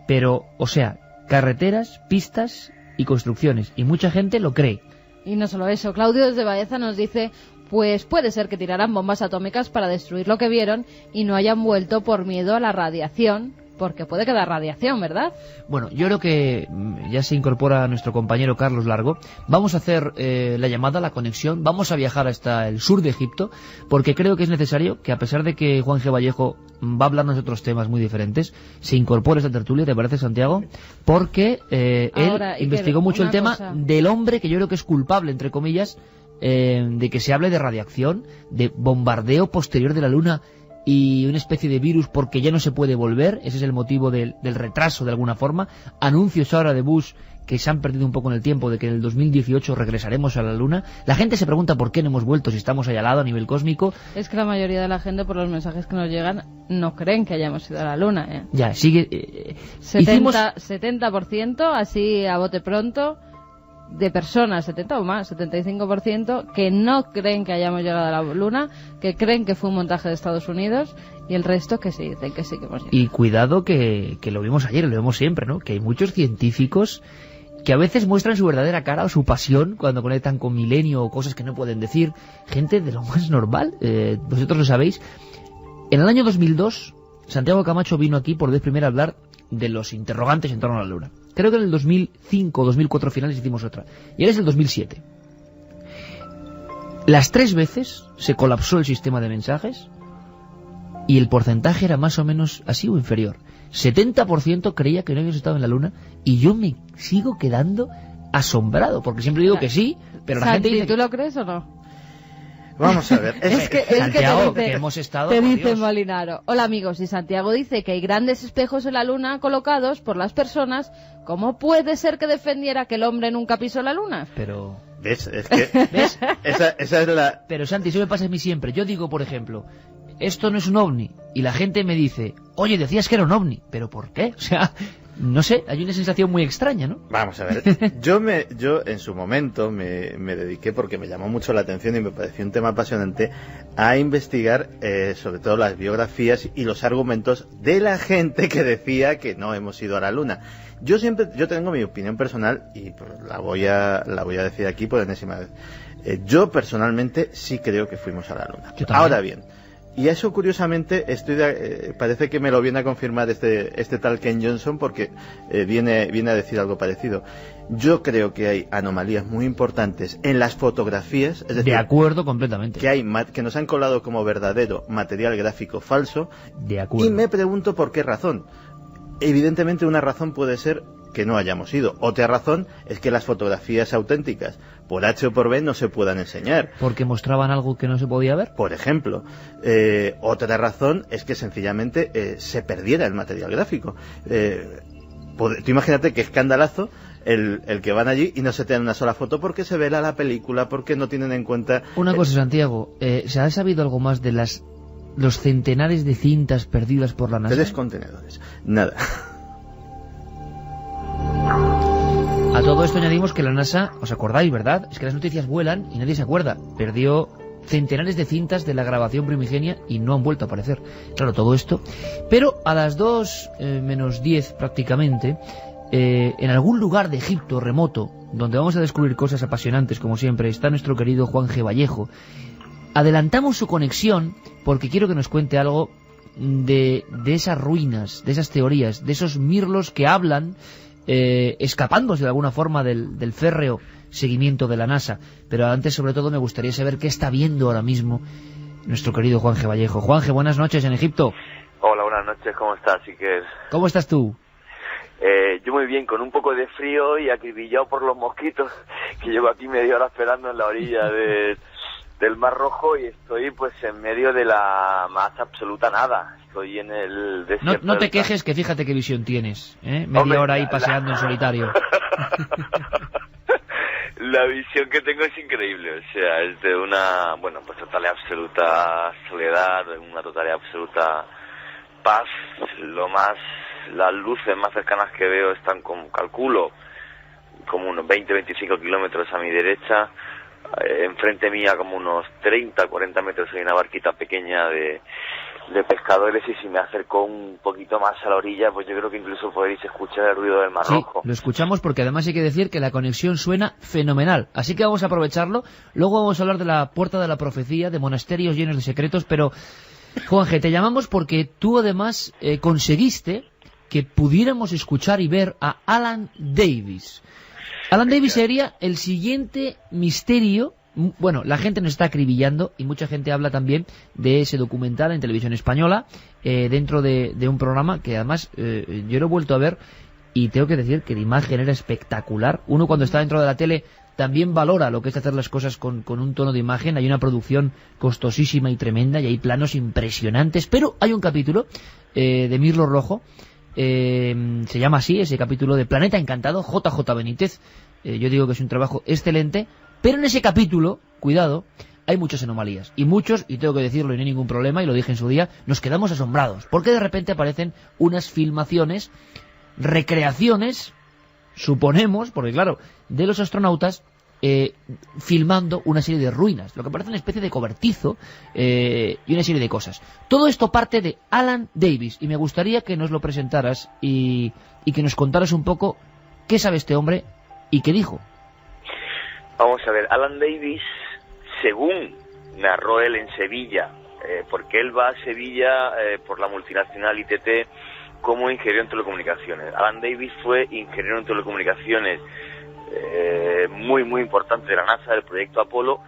Pero, o sea, carreteras, pistas y construcciones, y mucha gente lo cree. Y no solo eso, Claudio desde Baeza nos dice, pues puede ser que tiraran bombas atómicas para destruir lo que vieron y no hayan vuelto por miedo a la radiación, porque puede quedar radiación, ¿verdad? Bueno, yo creo que ya se incorpora nuestro compañero Carlos Largo. Vamos a hacer la llamada, la conexión, vamos a viajar hasta el sur de Egipto, porque creo que es necesario que, a pesar de que Juan G. Vallejo va a hablarnos de otros temas muy diferentes, se incorpore a esta tertulia, ¿te parece, Santiago? Porque él investigó mucho el tema del hombre, que yo creo que es culpable, entre comillas, de que se hable de radiación, de bombardeo posterior de la Luna y una especie de virus porque ya no se puede volver. Ese es el motivo del retraso de alguna forma. Anuncios ahora de Bush que se han perdido un poco en el tiempo de que en el 2018 regresaremos a la Luna. La gente se pregunta por qué no hemos vuelto si estamos ahí al lado a nivel cósmico. Es que la mayoría de la gente, por los mensajes que nos llegan, no creen que hayamos ido a la Luna, ¿eh? Ya, sigue... 70%, así a bote pronto, de personas, 70 o más, 75%, que no creen que hayamos llegado a la Luna, que creen que fue un montaje de Estados Unidos, y el resto que sí, dicen que sí que hemos llegado. Y cuidado que lo vimos ayer, lo vemos siempre, ¿no? Que hay muchos científicos que a veces muestran su verdadera cara o su pasión cuando conectan con Milenio o cosas que no pueden decir. Gente de lo más normal, vosotros lo sabéis. En el año 2002, Santiago Camacho vino aquí por vez primera a hablar de los interrogantes en torno a la Luna. Creo que en el 2005 o 2004 finales hicimos otra. Y ahora es el 2007. Las 3 veces se colapsó el sistema de mensajes y el porcentaje era más o menos así o inferior. 70% creía que no habíamos estado en la Luna y yo me sigo quedando asombrado, porque siempre digo que sí, pero la gente dice... ¿Tú lo crees o no? Vamos a ver. Santiago, que hemos estado... Te dice Molinaro. Hola amigos, y Santiago dice que hay grandes espejos en la Luna colocados por las personas. ¿Cómo puede ser que defendiera que el hombre nunca pisó la Luna? Pero... ¿Ves? Es que... ¿Ves? Esa es la... Pero Santi, eso me pasa a mí siempre. Yo digo, por ejemplo, esto no es un ovni, y la gente me dice, oye, decías que era un ovni. ¿Pero por qué? O sea, no sé, hay una sensación muy extraña, ¿no? Vamos a ver, yo en su momento me dediqué, porque me llamó mucho la atención y me pareció un tema apasionante, a investigar sobre todo las biografías y los argumentos de la gente que decía que no hemos ido a la Luna. Yo tengo mi opinión personal y pues, la voy a decir aquí por enésima vez. Yo personalmente sí creo que fuimos a la Luna. Ahora bien, y eso curiosamente parece que me lo viene a confirmar este tal Ken Johnson, porque viene a decir algo parecido. Yo creo que hay anomalías muy importantes en las fotografías, es decir, de acuerdo completamente, que nos han colado como verdadero material gráfico falso. De acuerdo. Y me pregunto por qué razón. Evidentemente una razón puede ser que no hayamos ido. Otra razón es que las fotografías auténticas, por H o por B, no se puedan enseñar. ¿Porque mostraban algo que no se podía ver? Por ejemplo. Otra razón es que sencillamente se perdiera el material gráfico. Tú imagínate qué escandalazo el que van allí y no se te dan una sola foto porque se vela la película, porque no tienen en cuenta... Una cosa, Santiago, ¿se ha sabido algo más de los centenares de cintas perdidas por la NASA? 3 contenedores. Nada. A todo esto añadimos que la NASA, ¿os acordáis, verdad? Es que las noticias vuelan y nadie se acuerda. Perdió centenares de cintas de la grabación primigenia y no han vuelto a aparecer. Claro, todo esto. Pero a las 2 menos 10 prácticamente, en algún lugar de Egipto remoto, donde vamos a descubrir cosas apasionantes como siempre, está nuestro querido Juan G. Vallejo. Adelantamos su conexión porque quiero que nos cuente algo de esas ruinas, de esas teorías, de esos mirlos que hablan escapándose de alguna forma del férreo seguimiento de la NASA. Pero antes, sobre todo, me gustaría saber qué está viendo ahora mismo nuestro querido Juan G. Vallejo. Juan G., buenas noches en Egipto. Hola, buenas noches, ¿cómo estás, Iker? ¿Cómo estás tú? Yo muy bien, con un poco de frío y acribillado por los mosquitos, que llevo aquí media hora esperando en la orilla del Mar Rojo y estoy pues en medio de la más absoluta nada. Estoy en el desierto. No te quejes, que fíjate qué visión tienes, ¿eh? Media hora ahí paseando en solitario. La visión que tengo es increíble, o sea, es de una, pues total y absoluta soledad, una total y absoluta paz. Las luces más cercanas que veo están, calculo, como unos 20-25 kilómetros a mi derecha. Enfrente mía, como unos 30-40 metros, hay una barquita pequeña de pescadores, y si me acerco un poquito más a la orilla, pues yo creo que incluso podréis escuchar el ruido del Mar Rojo. Sí, lo escuchamos, porque además hay que decir que la conexión suena fenomenal, así que vamos a aprovecharlo. Luego vamos a hablar de la Puerta de la Profecía, de monasterios llenos de secretos, pero Juan G., te llamamos porque tú además conseguiste que pudiéramos escuchar y ver a Alan Davis. Alan Davis sería el siguiente misterio. Bueno, la gente nos está acribillando y mucha gente habla también de ese documental en televisión española, dentro de un programa que además yo lo he vuelto a ver y tengo que decir que la imagen era espectacular. Uno, cuando está dentro de la tele, también valora lo que es hacer las cosas con un tono de imagen. Hay una producción costosísima y tremenda y hay planos impresionantes, pero hay un capítulo de Mirlo Rojo, se llama así, ese capítulo de Planeta Encantado, JJ Benítez. Yo digo que es un trabajo excelente, pero en ese capítulo, cuidado, hay muchas anomalías. Y tengo que decirlo y no hay ningún problema, y lo dije en su día, nos quedamos asombrados, porque de repente aparecen unas filmaciones, recreaciones, suponemos, porque claro, de los astronautas filmando una serie de ruinas, lo que parece una especie de cobertizo, y una serie de cosas. Todo esto parte de Alan Davis, y me gustaría que nos lo presentaras y que nos contaras un poco qué sabe este hombre y qué dijo. Vamos a ver, Alan Davis, según narró él en Sevilla, porque él va a Sevilla por la multinacional ITT como ingeniero en telecomunicaciones. Alan Davis fue ingeniero en telecomunicaciones muy muy importante de la NASA, del proyecto Apolo,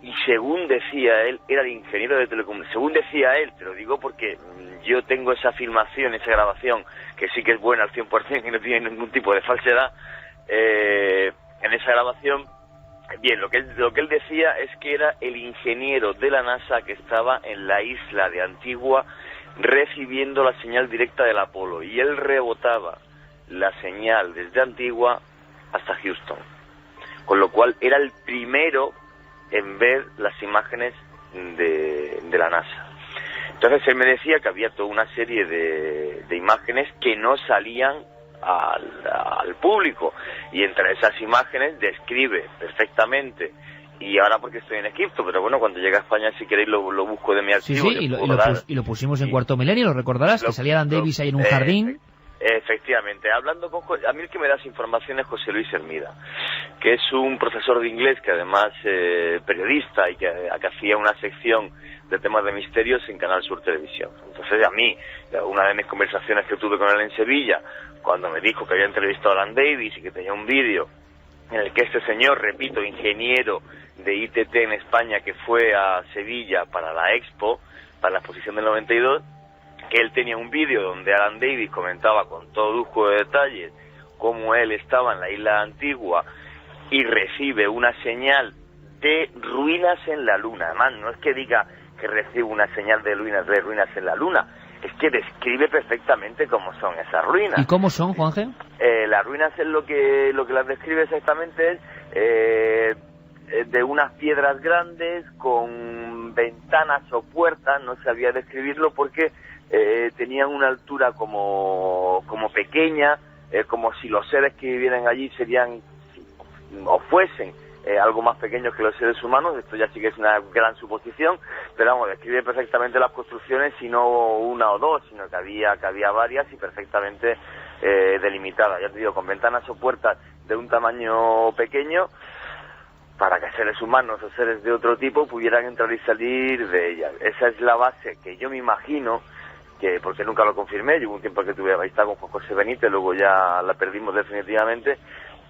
y según decía él, era el ingeniero de telecomunicaciones. Según decía él, te lo digo porque yo tengo esa filmación, esa grabación, que sí que es buena al 100% y no tiene ningún tipo de falsedad. En esa grabación, bien, lo que él decía es que era el ingeniero de la NASA que estaba en la isla de Antigua recibiendo la señal directa del Apolo, y él rebotaba la señal desde Antigua hasta Houston, con lo cual era el primero en ver las imágenes de la NASA. Entonces él me decía que había toda una serie de imágenes que no salían al público, y entre esas imágenes describe perfectamente. Y ahora porque estoy en Egipto, pero bueno, cuando llegue a España, si queréis, lo busco de mi archivo. Sí, y lo pusimos en Cuarto Milenio, lo recordarás, que salía Dan Davis ahí en un jardín. Efectivamente, hablando a mí el que me das información es José Luis Hermida, que es un profesor de inglés, que además periodista, y que hacía una sección de temas de misterios en Canal Sur Televisión. Entonces a mí, una de mis conversaciones que tuve con él en Sevilla, cuando me dijo que había entrevistado a Dan Davis y que tenía un vídeo en el que este señor, repito, ingeniero de ITT en España, que fue a Sevilla para la Expo, para la exposición del 92, que él tenía un vídeo donde Alan Davis comentaba con todo lujo de detalles cómo él estaba en la isla antigua y recibe una señal de ruinas en la luna. Además, no es que diga que recibe una señal de ruinas en la luna, es que describe perfectamente cómo son esas ruinas. ¿Y cómo son, Juanje? Las ruinas es lo que las describe exactamente es de unas piedras grandes con ventanas o puertas, no sabía describirlo porque tenían una altura como pequeña, como si los seres que vivieran allí serían o fuesen algo más pequeños que los seres humanos. Esto ya sí que es una gran suposición, pero vamos, describe perfectamente las construcciones, y no una o dos, sino que había varias y perfectamente delimitadas, ya te digo, con ventanas o puertas de un tamaño pequeño, para que seres humanos o seres de otro tipo pudieran entrar y salir de ellas. Esa es la base que yo me imagino, que porque nunca lo confirmé, llevo un tiempo que tuve amistad con Juan José Benítez, luego ya la perdimos definitivamente,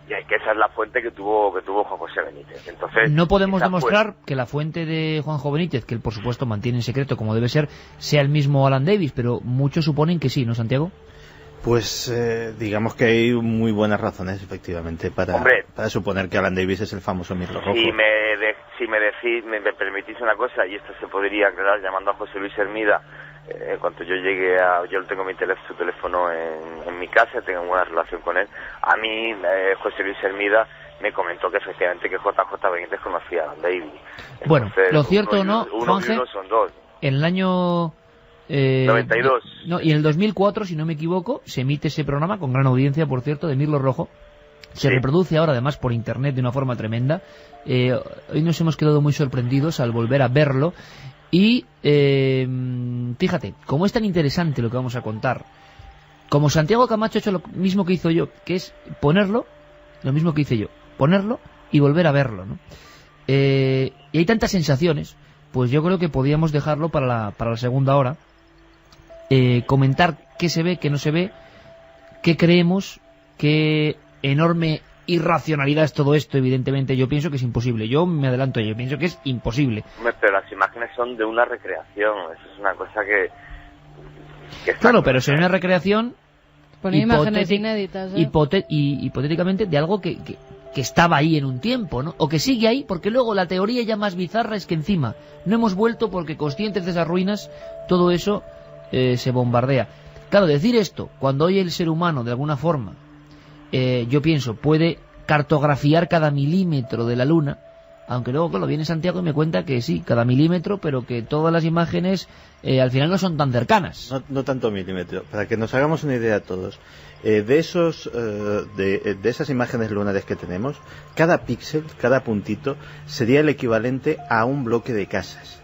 y que esa es la fuente que tuvo Juan José Benítez. Entonces, no podemos demostrar que la fuente de Juanjo Benítez, que él por supuesto mantiene en secreto como debe ser, sea el mismo Alan Davis, pero muchos suponen que sí, ¿no, Santiago? Pues digamos que hay muy buenas razones, efectivamente, para suponer que Alan Davis es el famoso Mirlo Rojo. Si me permitís una cosa, y esto se podría aclarar llamando a José Luis Hermida, en cuanto yo llegue yo tengo su teléfono en mi casa, tengo una relación con él. A mí, José Luis Hermida me comentó que efectivamente que JJ Benítez conocía a Alan Davis. Entonces, bueno, lo cierto o no, Juanje, uno son dos. En el año 92. No, y en el 2004, si no me equivoco, se emite ese programa, con gran audiencia, por cierto, de Mirlo Rojo. Se reproduce ahora, además, por internet de una forma tremenda. Hoy nos hemos quedado muy sorprendidos al volver a verlo. Y fíjate, como es tan interesante lo que vamos a contar, como Santiago Camacho ha hecho lo mismo que hizo yo, que es ponerlo, lo mismo que hice yo, ponerlo y volver a verlo, ¿no? Y hay tantas sensaciones, pues yo creo que podíamos dejarlo para la segunda hora, comentar qué se ve, qué no se ve, qué creemos, qué enorme irracionalidad es todo esto. Evidentemente yo pienso que es imposible, yo me adelanto, yo pienso que es imposible. Pero las imágenes son de una recreación, eso es una cosa que claro, pero es una recreación imágenes inéditas, hipotéticamente de algo que estaba ahí en un tiempo, ¿no? O que sigue ahí, porque luego la teoría ya más bizarra es que encima no hemos vuelto porque, conscientes de esas ruinas, todo eso se bombardea. Claro, decir esto cuando hoy el ser humano de alguna forma, yo pienso, puede cartografiar cada milímetro de la Luna, aunque luego, claro, viene Santiago y me cuenta que sí, cada milímetro, pero que todas las imágenes al final no son tan cercanas. No tanto milímetro, para que nos hagamos una idea todos. De esas imágenes lunares que tenemos, cada píxel, cada puntito, sería el equivalente a un bloque de casas.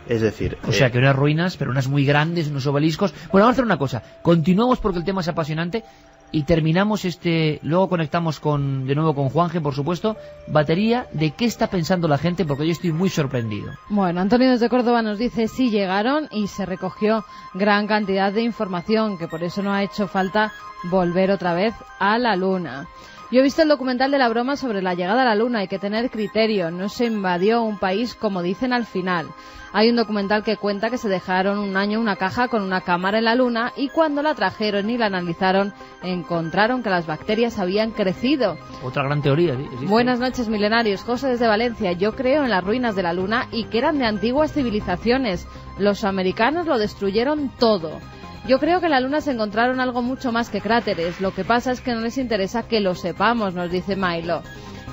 Es decir... O sea, que unas ruinas, pero unas muy grandes, unos obeliscos... Bueno, vamos a hacer una cosa. Continuamos porque el tema es apasionante y terminamos luego conectamos de nuevo con Juanje, por supuesto. Batería de qué está pensando la gente, porque yo estoy muy sorprendido. Bueno, Antonio desde Córdoba nos dice sí llegaron y se recogió gran cantidad de información, que por eso no ha hecho falta volver otra vez a la Luna. Yo he visto el documental de la broma sobre la llegada a la Luna, hay que tener criterio, no se invadió un país como dicen al final. Hay un documental que cuenta que se dejaron un año una caja con una cámara en la Luna y cuando la trajeron y la analizaron encontraron que las bacterias habían crecido. Otra gran teoría, ¿sí? ¿Existe? Buenas noches, milenarios. José desde Valencia. Yo creo en las ruinas de la Luna y que eran de antiguas civilizaciones. Los americanos lo destruyeron todo. Yo creo que en la Luna se encontraron algo mucho más que cráteres. Lo que pasa es que no les interesa que lo sepamos, nos dice Milo.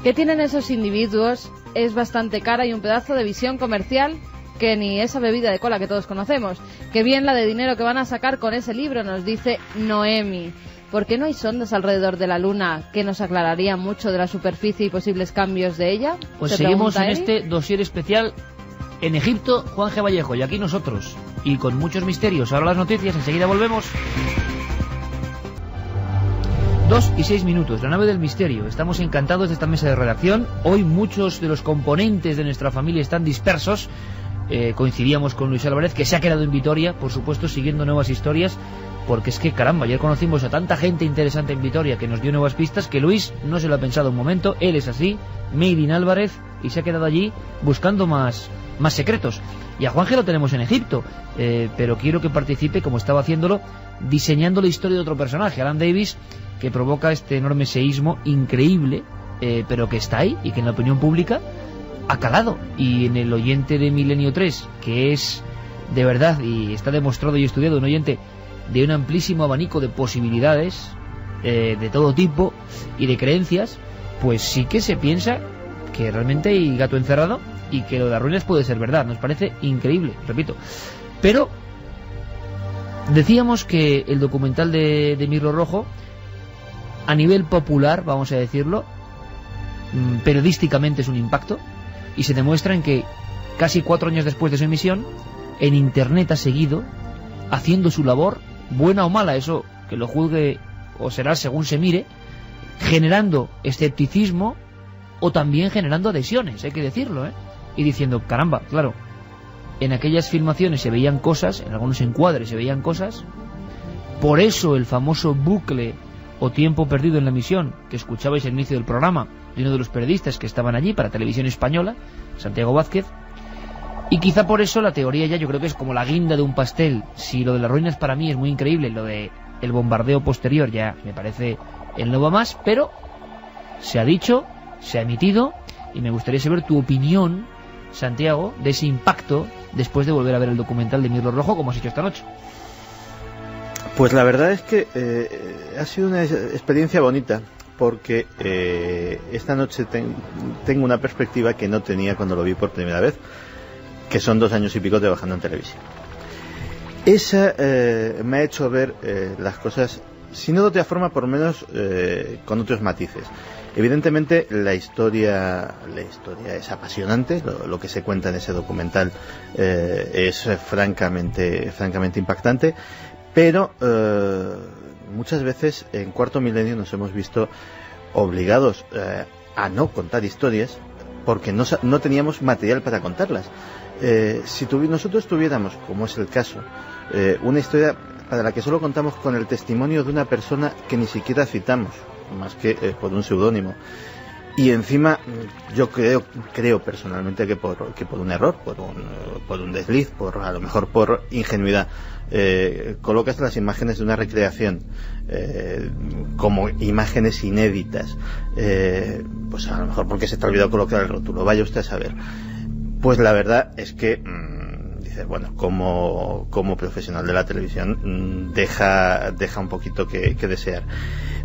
¿Qué tienen esos individuos? Es bastante cara y un pedazo de visión comercial que ni esa bebida de cola que todos conocemos. Qué bien la de dinero que van a sacar con ese libro, nos dice Noemi. ¿Por qué no hay sondas alrededor de la Luna que nos aclararían mucho de la superficie y posibles cambios de ella? Pues seguimos en este dossier especial en Egipto, Juan G. Vallejo, y aquí nosotros, y con muchos misterios. Ahora las noticias, enseguida volvemos. 2:06, la nave del misterio. Estamos encantados de esta mesa de redacción. Hoy muchos de los componentes de nuestra familia están dispersos. Coincidíamos con Luis Álvarez, que se ha quedado en Vitoria, por supuesto, siguiendo nuevas historias, porque es que, caramba, ayer conocimos a tanta gente interesante en Vitoria que nos dio nuevas pistas, que Luis no se lo ha pensado un momento. Él es así, Made in Álvarez, y se ha quedado allí buscando más secretos. Y a Juanje lo tenemos en Egipto, pero quiero que participe, como estaba haciéndolo, diseñando la historia de otro personaje, Alan Davis, que provoca este enorme seísmo increíble, pero que está ahí y que en la opinión pública ha calado. Y en el oyente de Milenio 3, que es de verdad, y está demostrado y estudiado, un oyente de un amplísimo abanico de posibilidades, de todo tipo y de creencias, pues sí que se piensa que realmente hay gato encerrado y que lo de las ruinas puede ser verdad. Nos parece increíble, repito. Pero decíamos que el documental de Mirlo Rojo, a nivel popular, vamos a decirlo, periodísticamente es un impacto, y se demuestra en que casi 4 años después de su emisión, en Internet ha seguido haciendo su labor, buena o mala, eso que lo juzgue o será según se mire, generando escepticismo o también generando adhesiones, hay que decirlo, y diciendo, caramba, claro, en aquellas filmaciones se veían cosas, en algunos encuadres se veían cosas, por eso el famoso bucle o tiempo perdido en la emisión que escuchabais al inicio del programa de uno de los periodistas que estaban allí para Televisión Española, Santiago Vázquez. Y quizá por eso la teoría ya, yo creo que es como la guinda de un pastel. Si lo de las ruinas para mí es muy increíble, lo de el bombardeo posterior ya me parece el nuevo más, pero se ha dicho, se ha emitido, y me gustaría saber tu opinión, Santiago, de ese impacto después de volver a ver el documental de Mirlo Rojo, como has hecho esta noche. Pues la verdad es que ha sido una experiencia bonita, porque esta noche tengo una perspectiva que no tenía cuando lo vi por primera vez, que son 2 años y pico trabajando en televisión. Esa me ha hecho ver las cosas, si no de otra forma, por lo menos con otros matices. Evidentemente la historia es apasionante, lo que se cuenta en ese documental es francamente impactante, pero muchas veces en Cuarto Milenio nos hemos visto obligados a no contar historias porque no teníamos material para contarlas. Si nosotros tuviéramos, como es el caso, una historia para la que solo contamos con el testimonio de una persona que ni siquiera citamos, más que por un seudónimo, y encima yo creo personalmente que por un error, por un desliz, a lo mejor por ingenuidad, colocas las imágenes de una recreación como imágenes inéditas, pues a lo mejor porque se te ha olvidado colocar el rótulo, vaya usted a saber. Pues la verdad es que dices, bueno, como profesional de la televisión deja un poquito que desear.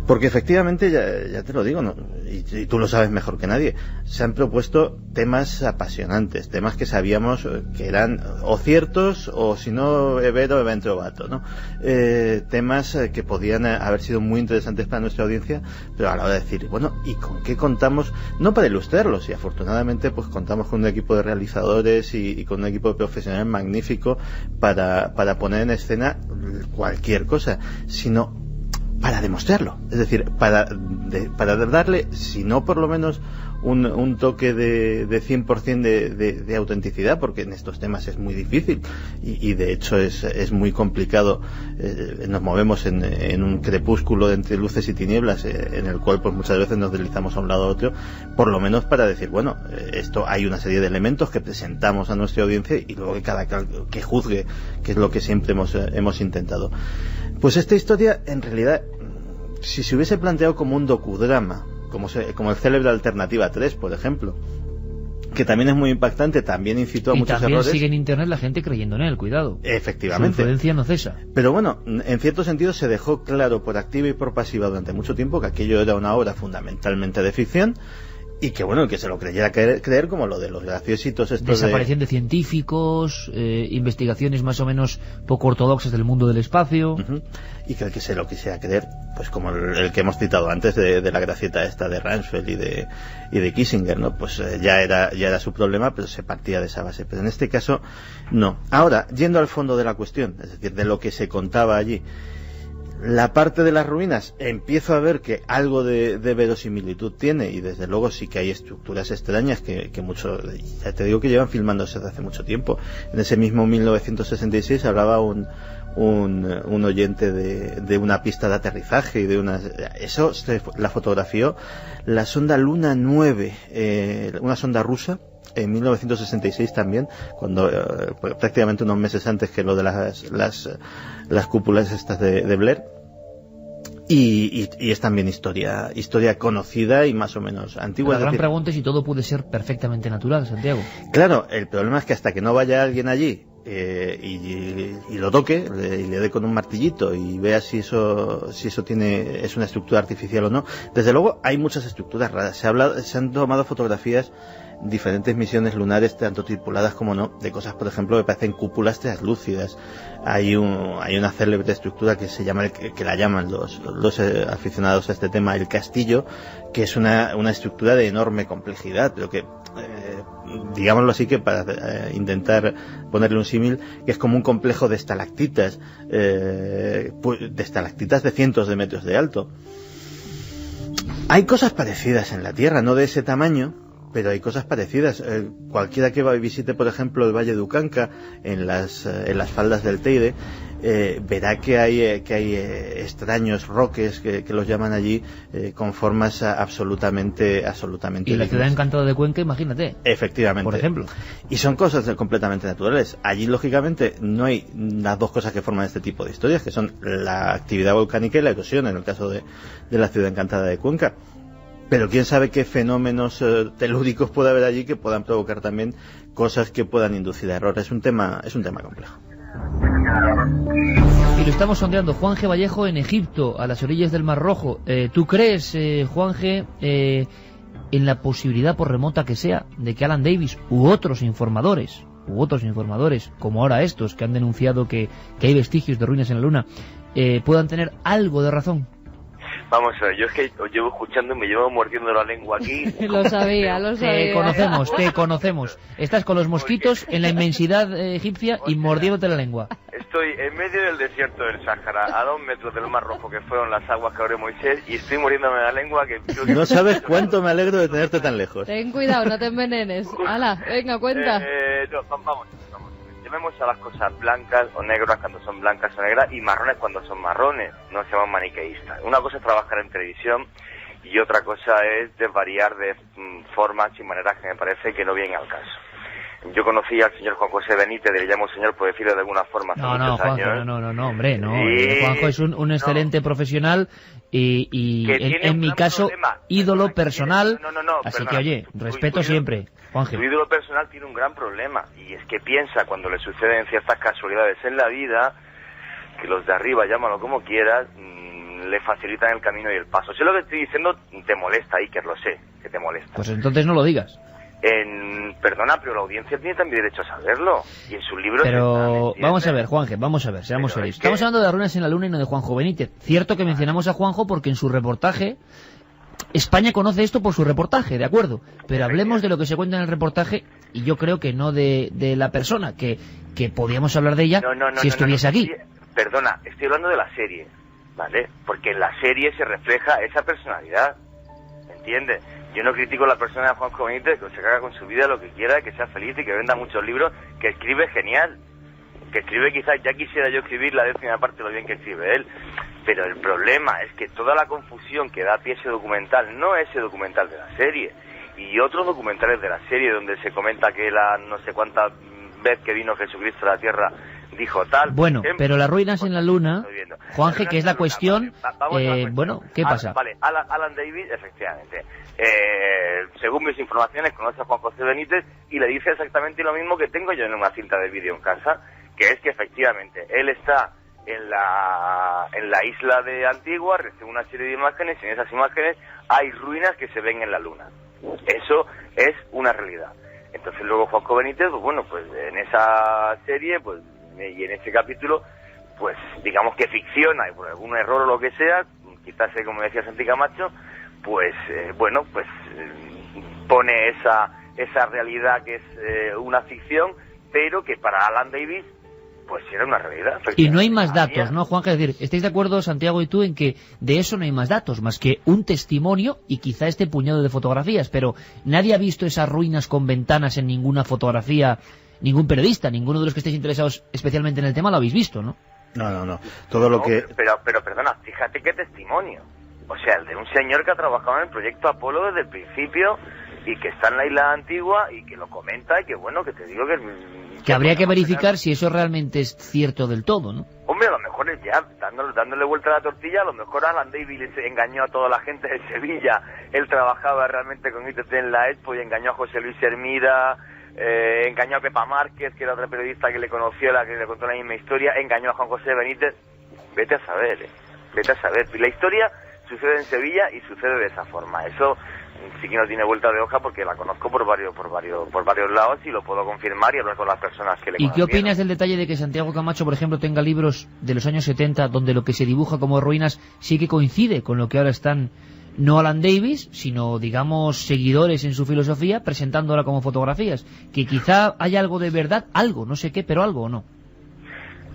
Porque efectivamente, ya te lo digo, ¿no? Y tú lo sabes mejor que nadie, se han propuesto temas apasionantes, temas que sabíamos que eran o ciertos o si no evero eventrovato, ¿no? Temas que podían haber sido muy interesantes para nuestra audiencia, pero a la hora de decir, bueno, ¿y con qué contamos? No para ilustrarlos, y afortunadamente pues contamos con un equipo de realizadores y con un equipo de profesionales magnífico para poner en escena cualquier cosa, sino para demostrarlo, es decir, para darle, si no por lo menos un toque de 100% de autenticidad, porque en estos temas es muy difícil y de hecho es muy complicado. Nos movemos en un crepúsculo entre luces y tinieblas, en el cual pues muchas veces nos deslizamos a un lado a otro, por lo menos para decir, bueno, esto hay una serie de elementos que presentamos a nuestra audiencia y luego que cada que juzgue, que es lo que siempre hemos intentado. Pues esta historia, en realidad, si se hubiese planteado como un docudrama, como el célebre Alternativa 3, por ejemplo, que también es muy impactante, también incitó a muchos errores. Y también sigue en Internet la gente creyendo en él, cuidado. Efectivamente. Su influencia no cesa. Pero bueno, en cierto sentido se dejó claro por activa y por pasiva durante mucho tiempo que aquello era una obra fundamentalmente de ficción y que bueno, que se lo creyera creer como lo de los graciositos estos desaparición de científicos, investigaciones más o menos poco ortodoxas del mundo del espacio. Y que el que se lo quisiera creer, pues como el que hemos citado antes de la gracieta esta de Rumsfeld y de Kissinger, ¿no? Pues ya era su problema, pero se partía de esa base. Pero en este caso no. Ahora, yendo al fondo de la cuestión, es decir, de lo que se contaba allí, la parte de las ruinas, empiezo a ver que algo de verosimilitud tiene, y desde luego sí que hay estructuras extrañas que mucho, ya te digo que llevan filmándose desde hace mucho tiempo. En ese mismo 1966 hablaba un oyente de una pista de aterrizaje y de eso la fotografió la sonda Luna 9, una sonda rusa, en 1966 también, cuando prácticamente unos meses antes que lo de las cúpulas estas de Blair. Y es también historia conocida y más o menos antigua. La gran pregunta es si todo puede ser perfectamente natural, Santiago. Claro, el problema es que hasta que no vaya alguien allí y lo toque y le dé con un martillito y vea si eso es una estructura artificial o no. Desde luego hay muchas estructuras raras. Se han tomado fotografías, diferentes misiones lunares, tanto tripuladas como no, de cosas, por ejemplo, que parecen cúpulas translúcidas. Hay una célebre estructura que se llama, que la llaman los aficionados a este tema, el castillo, que es una estructura de enorme complejidad, pero que digámoslo así, que para intentar ponerle un símil, que es como un complejo de estalactitas, de cientos de metros de alto. Hay cosas parecidas en la Tierra, no de ese tamaño, pero hay cosas parecidas. Cualquiera que visite, por ejemplo, el Valle de Ucanca, en las faldas del Teide, verá que hay extraños roques que los llaman allí, con formas absolutamente y la ciudad encantada de Cuenca, imagínate. Efectivamente. Por ejemplo. Y son cosas completamente naturales. Allí, lógicamente, no hay las dos cosas que forman este tipo de historias, que son la actividad volcánica y la erosión, en el caso de la ciudad encantada de Cuenca. Pero quién sabe qué fenómenos telúricos puede haber allí que puedan provocar también cosas que puedan inducir a error. Es un tema complejo. Y lo estamos sondeando. Juan G. Vallejo en Egipto, a las orillas del Mar Rojo. ¿Tú crees, Juan G., en la posibilidad, por remota que sea, de que Alan Davis u otros informadores, como ahora estos, que han denunciado que hay vestigios de ruinas en la Luna, puedan tener algo de razón? Vamos a ver, yo es que os llevo escuchando y me llevo mordiendo la lengua aquí. Lo sabía. Te conocemos. Estás con los mosquitos en la inmensidad egipcia y mordiéndote la lengua. Estoy en medio del desierto del Sáhara, a 2 metros del Mar Rojo, que fueron las aguas que abrió Moisés, y estoy mordiéndome la lengua que... No sabes cuánto me alegro de tenerte tan lejos. Ten cuidado, no te envenenes. hala, venga, cuenta. Vamos. Llamemos a las cosas blancas o negras cuando son blancas o negras y marrones cuando son marrones. No seamos maniqueístas. Una cosa es trabajar en televisión y otra cosa es desvariar de formas y maneras que me parece que no vienen al caso. Yo conocí al señor Juan José Benítez, le llamo señor por decirlo de alguna forma hace muchos años. No, hombre, no. Juanjo es un excelente profesional y en mi caso, ídolo personal. Así que, oye, respeto siempre. Juanje. Su ídolo personal tiene un gran problema, y es que piensa, cuando le suceden ciertas casualidades en la vida, que los de arriba, llámalo como quieras, le facilitan el camino y el paso. Si lo que estoy diciendo te molesta, Iker, lo sé, que te molesta. Pues entonces no lo digas. Perdona, pero la audiencia tiene también derecho a saberlo, y en sus libros... Pero vamos a ver, Juanje, seamos serios. Estamos hablando de las ruinas en la Luna y no de Juanjo Benítez. Cierto que mencionamos a Juanjo porque en su reportaje... España conoce esto por su reportaje, de acuerdo, pero hablemos de lo que se cuenta en el reportaje, y yo creo que no de la persona, que podíamos hablar de ella si estuviese aquí. Perdona, estoy hablando de la serie, ¿vale? Porque en la serie se refleja esa personalidad, ¿entiendes? Yo no critico la persona de Juanjo Benítez, que se caga con su vida, lo que quiera, que sea feliz y que venda muchos libros, que escribe genial, que escribe quizás, ya quisiera yo escribir la 10ª parte de lo bien que escribe él. Pero el problema es que toda la confusión que da pie a ese documental, no ese documental de la serie, y otros documentales de la serie donde se comenta que la no sé cuánta vez que vino Jesucristo a la Tierra dijo tal... Bueno, pero las ruinas en la Luna, Juanje, que es la cuestión, bueno, ¿qué pasa? Vale, Alan Davis, efectivamente, según mis informaciones, conoce a Juan José Benítez y le dice exactamente lo mismo que tengo yo en una cinta de vídeo en casa, que es que efectivamente él está en la isla de Antigua, recibe una serie de imágenes y en esas imágenes hay ruinas que se ven en la Luna. Eso es una realidad. Entonces luego Juanjo Benítez, pues bueno, pues en esa serie, pues y en ese capítulo, pues digamos que ficciona, y por algún error o lo que sea, quizás como decía Santi Camacho, pues bueno, pues pone esa realidad que es una ficción, pero que para Alan Davis pues era una realidad. Y no hay más datos, ¿no, Juan? Es decir, ¿estáis de acuerdo, Santiago y tú, en que de eso no hay más datos, más que un testimonio y quizá este puñado de fotografías? Pero nadie ha visto esas ruinas con ventanas en ninguna fotografía, ningún periodista, ninguno de los que estéis interesados especialmente en el tema lo habéis visto, ¿no? No. Todo lo que... Pero perdona, fíjate qué testimonio. O sea, el de un señor que ha trabajado en el proyecto Apolo desde el principio y que está en la isla antigua y que lo comenta y que bueno, que te digo que habría que verificar si eso realmente es cierto del todo, ¿no? Hombre, a lo mejor es ya, dándole vuelta a la tortilla, a lo mejor Alan Davis engañó a toda la gente de Sevilla. Él trabajaba realmente con ITT en la Expo y engañó a José Luis Hermida, engañó a Pepa Márquez, que era otra periodista que le conoció, la que le contó la misma historia, engañó a Juan José Benítez. Vete a saber, vete a saber. La historia sucede en Sevilla y sucede de esa forma. Eso sí que no tiene vuelta de hoja porque la conozco por varios lados y lo puedo confirmar y hablar con las personas que le conocieron. ¿Y qué opinas del detalle de que Santiago Camacho, por ejemplo, tenga libros de los años 70 donde lo que se dibuja como ruinas sí que coincide con lo que ahora están no Alan Davis, sino, digamos, seguidores en su filosofía, presentándola como fotografías? Que quizá haya algo de verdad, algo, no sé qué, pero algo o no.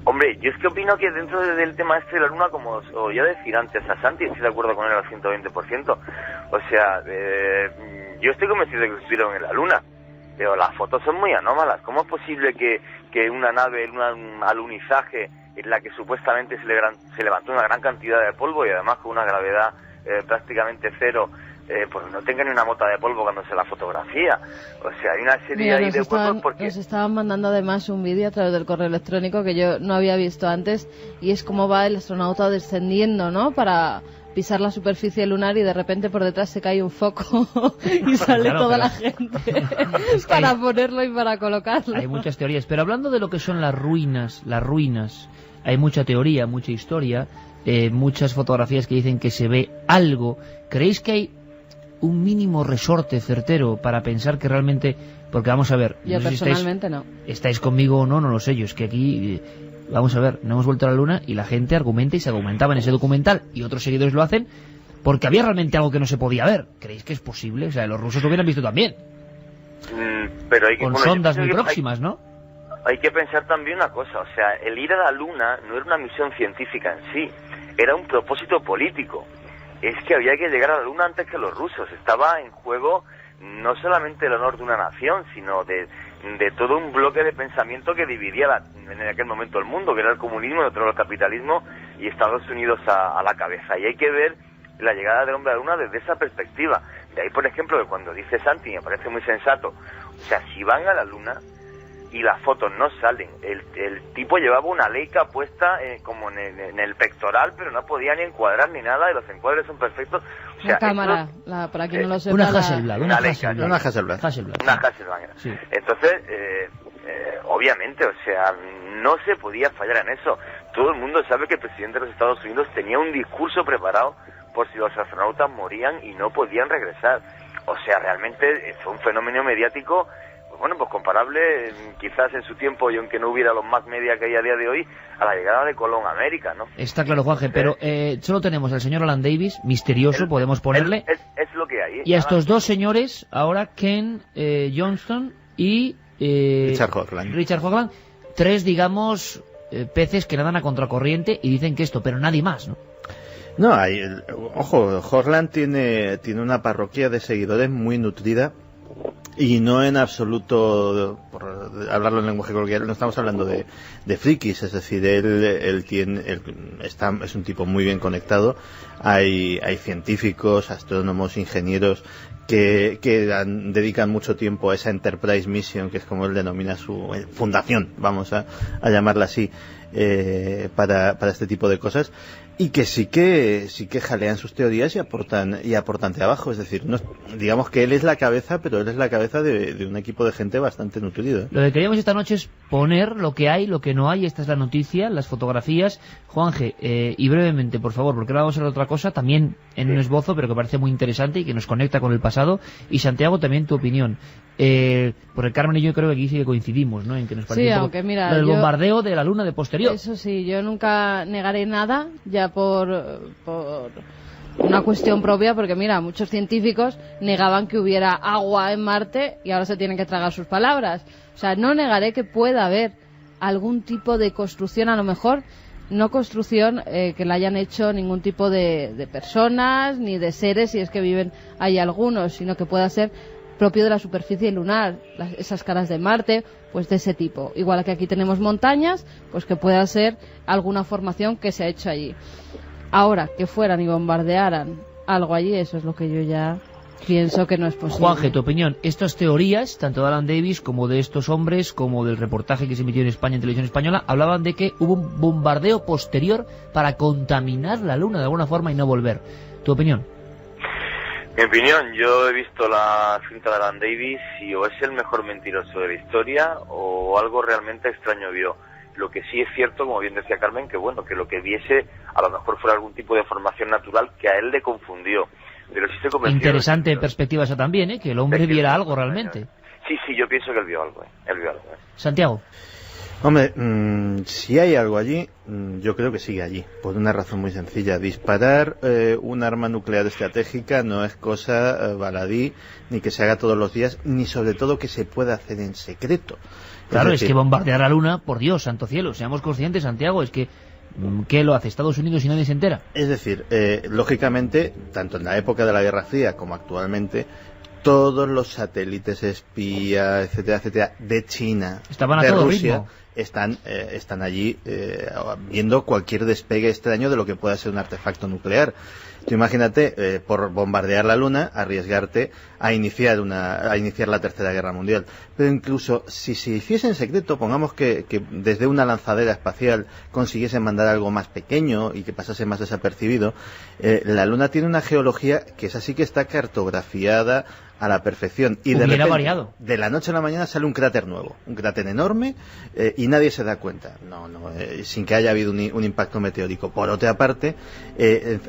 Hombre, yo es que opino que dentro del tema este de la luna, como os voy a decir antes a Santi, estoy de acuerdo con él al 120%. O sea, yo estoy convencido de que estuvieron en la luna, pero las fotos son muy anómalas. ¿Cómo es posible que una nave, un alunizaje, en la que supuestamente se levantó una gran cantidad de polvo y además con una gravedad prácticamente cero, pues no tenga ni una mota de polvo cuando se la fotografía? O sea, hay una serie ahí de huecos porque... Nos estaban mandando además un vídeo a través del correo electrónico que yo no había visto antes, y es cómo va el astronauta descendiendo, ¿no?, para pisar la superficie lunar, y de repente por detrás se cae un foco y sale toda la gente para ponerlo y para colocarlo. Hay muchas teorías, pero hablando de lo que son las ruinas, hay mucha teoría, mucha historia, muchas fotografías que dicen que se ve algo. ¿Creéis que hay un mínimo resorte certero para pensar que realmente... Porque vamos a ver... Yo personalmente no. ¿Estáis conmigo o no? No lo sé. Yo es que aquí... Vamos a ver, no hemos vuelto a la luna y la gente argumenta y se argumentaba en ese documental y otros seguidores lo hacen porque había realmente algo que no se podía ver. ¿Creéis que es posible? O sea, los rusos lo hubieran visto también. Pero hay que, con sondas muy próximas, ¿no? Hay que pensar también una cosa. O sea, el ir a la luna no era una misión científica en sí. Era un propósito político. Es que había que llegar a la luna antes que los rusos. Estaba en juego no solamente el honor de una nación, sino de todo un bloque de pensamiento que dividía en aquel momento el mundo, que era el comunismo, el otro el capitalismo, y Estados Unidos a la cabeza. Y hay que ver la llegada del hombre a la luna desde esa perspectiva. De ahí, por ejemplo, que cuando dice Santi, me parece muy sensato, o sea, si van a la luna y las fotos no salen, el tipo llevaba una Leica puesta como en el pectoral, pero no podía ni encuadrar ni nada, y los encuadres son perfectos. O sea, la cámara, para quien no lo sepa, una Hasselblad, una Leica, una Hasselblad. Una Hasselblad. Sí. Entonces, obviamente, o sea, no se podía fallar en eso. Todo el mundo sabe que el presidente de los Estados Unidos tenía un discurso preparado por si los astronautas morían y no podían regresar. O sea, realmente fue un fenómeno mediático, bueno, pues comparable quizás en su tiempo, y aunque no hubiera los más media que hay a día de hoy, a la llegada de Colón a América, ¿no? Está claro, Juanje, pero solo tenemos al señor Alan Davis, misterioso, podemos ponerle. Es lo que hay. Y a estos dos señores, ahora Ken Johnston y Richard Hoagland, tres, digamos, peces que nadan a contracorriente y dicen que esto, pero nadie más, ¿no? No, ojo, Hoagland tiene una parroquia de seguidores muy nutrida. Y no en absoluto, por hablarlo en lenguaje coloquial, no estamos hablando de frikis, es decir, él es un tipo muy bien conectado. Hay científicos, astrónomos, ingenieros que dedican mucho tiempo a esa Enterprise Mission, que es como él denomina su fundación, vamos a llamarla así, para este tipo de cosas. y que sí que jalean sus teorías y aportan abajo. Es decir, no, digamos que él es la cabeza, pero él es la cabeza de un equipo de gente bastante nutrido. Lo que queríamos esta noche es poner lo que hay, lo que no hay. Esta es la noticia, las fotografías. Juanje, y brevemente, por favor, porque ahora vamos a ver otra cosa, también en un esbozo, pero que parece muy interesante y que nos conecta con el pasado. Y Santiago, también tu opinión. Porque Carmen y yo creo que aquí sí que coincidimos, ¿no? En que nos parece aunque mira, el bombardeo de la Luna de posterior. Eso sí, yo nunca negaré nada, ya por una cuestión propia, porque mira, muchos científicos negaban que hubiera agua en Marte y ahora se tienen que tragar sus palabras. O sea, no negaré que pueda haber algún tipo de construcción, a lo mejor no construcción que la hayan hecho ningún tipo de personas ni de seres, si es que viven ahí algunos, sino que pueda ser propio de la superficie lunar, esas caras de Marte, pues de ese tipo. Igual que aquí tenemos montañas, pues que pueda ser alguna formación que se ha hecho allí. Ahora, que fueran y bombardearan algo allí, eso es lo que yo ya pienso que no es posible. Juanje, tu opinión. Estas teorías, tanto de Alan Davis como de estos hombres, como del reportaje que se emitió en España, en Televisión Española, hablaban de que hubo un bombardeo posterior para contaminar la Luna de alguna forma y no volver. ¿Tu opinión? Mi opinión, yo he visto la cinta de Alan Davis y o es el mejor mentiroso de la historia o algo realmente extraño vio. Lo que sí es cierto, como bien decía Carmen, que bueno, que lo que viese a lo mejor fuera algún tipo de formación natural que a él le confundió. Pero sí se convenció. Interesante perspectiva esa también, que el hombre viera algo realmente. Sí, yo pienso que él vio algo. Santiago. Hombre, si hay algo allí, yo creo que sigue allí, por una razón muy sencilla. Disparar un arma nuclear estratégica no es cosa baladí, ni que se haga todos los días, ni sobre todo que se pueda hacer en secreto. Claro, es que bombardear la Luna, por Dios, santo cielo, seamos conscientes, Santiago, es que ¿qué lo hace Estados Unidos y nadie se entera? Es decir, lógicamente, tanto en la época de la Guerra Fría como actualmente, todos los satélites espía, etcétera, de China, estaban de a todo Rusia, ritmo. Están allí viendo cualquier despegue extraño de lo que pueda ser un artefacto nuclear. Tú imagínate, por bombardear la Luna, arriesgarte a iniciar la Tercera Guerra Mundial. Pero incluso si se hiciese en secreto, pongamos que desde una lanzadera espacial consiguiesen mandar algo más pequeño y que pasase más desapercibido, la Luna tiene una geología que es así, que está cartografiada a la perfección, y de repente, de la noche a la mañana sale un cráter nuevo, un cráter enorme, y nadie se da cuenta, sin que haya habido un impacto meteórico. Por otra parte,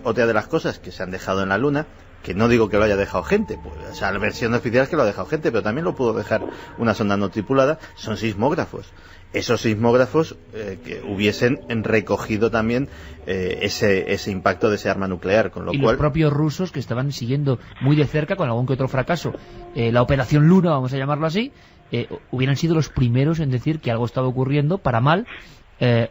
otra de las cosas que se han dejado en la Luna, que no digo que lo haya dejado gente, pues, o sea, la versión oficial es que lo ha dejado gente, pero también lo pudo dejar una sonda no tripulada, son sismógrafos. Esos sismógrafos que hubiesen recogido también ese impacto de ese arma nuclear, con lo cual... los propios rusos, que estaban siguiendo muy de cerca, con algún que otro fracaso, la Operación Luna, vamos a llamarlo así, hubieran sido los primeros en decir que algo estaba ocurriendo para mal,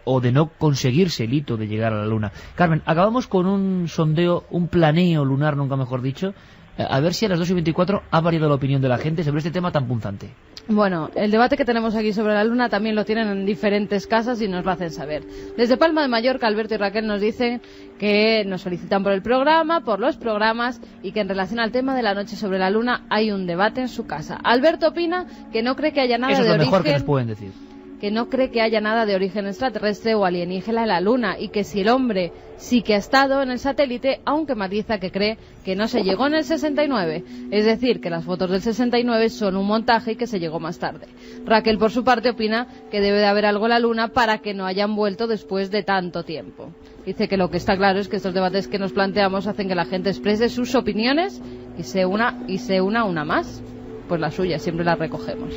o de no conseguirse el hito de llegar a la Luna. Carmen, acabamos con un sondeo, un planeo lunar, nunca mejor dicho, a ver si a las 2:24 ha variado la opinión de la gente sobre este tema tan punzante. Bueno, el debate que tenemos aquí sobre la Luna también lo tienen en diferentes casas y nos lo hacen saber. Desde Palma de Mallorca, Alberto y Raquel nos dicen que nos felicitan por el programa, por los programas, y que en relación al tema de la noche sobre la Luna hay un debate en su casa. Alberto opina que no cree que haya nada de origen... Eso es lo mejor que nos pueden decir. Que no cree que haya nada de origen extraterrestre o alienígena en la Luna, y que si el hombre sí que ha estado en el satélite, aunque matiza que cree que no se llegó en el 69, es decir, que las fotos del 69 son un montaje y que se llegó más tarde. Raquel, por su parte, opina que debe de haber algo en la Luna para que no hayan vuelto después de tanto tiempo. Dice que lo que está claro es que estos debates que nos planteamos hacen que la gente exprese sus opiniones y se una una más. Pues la suya, siempre la recogemos.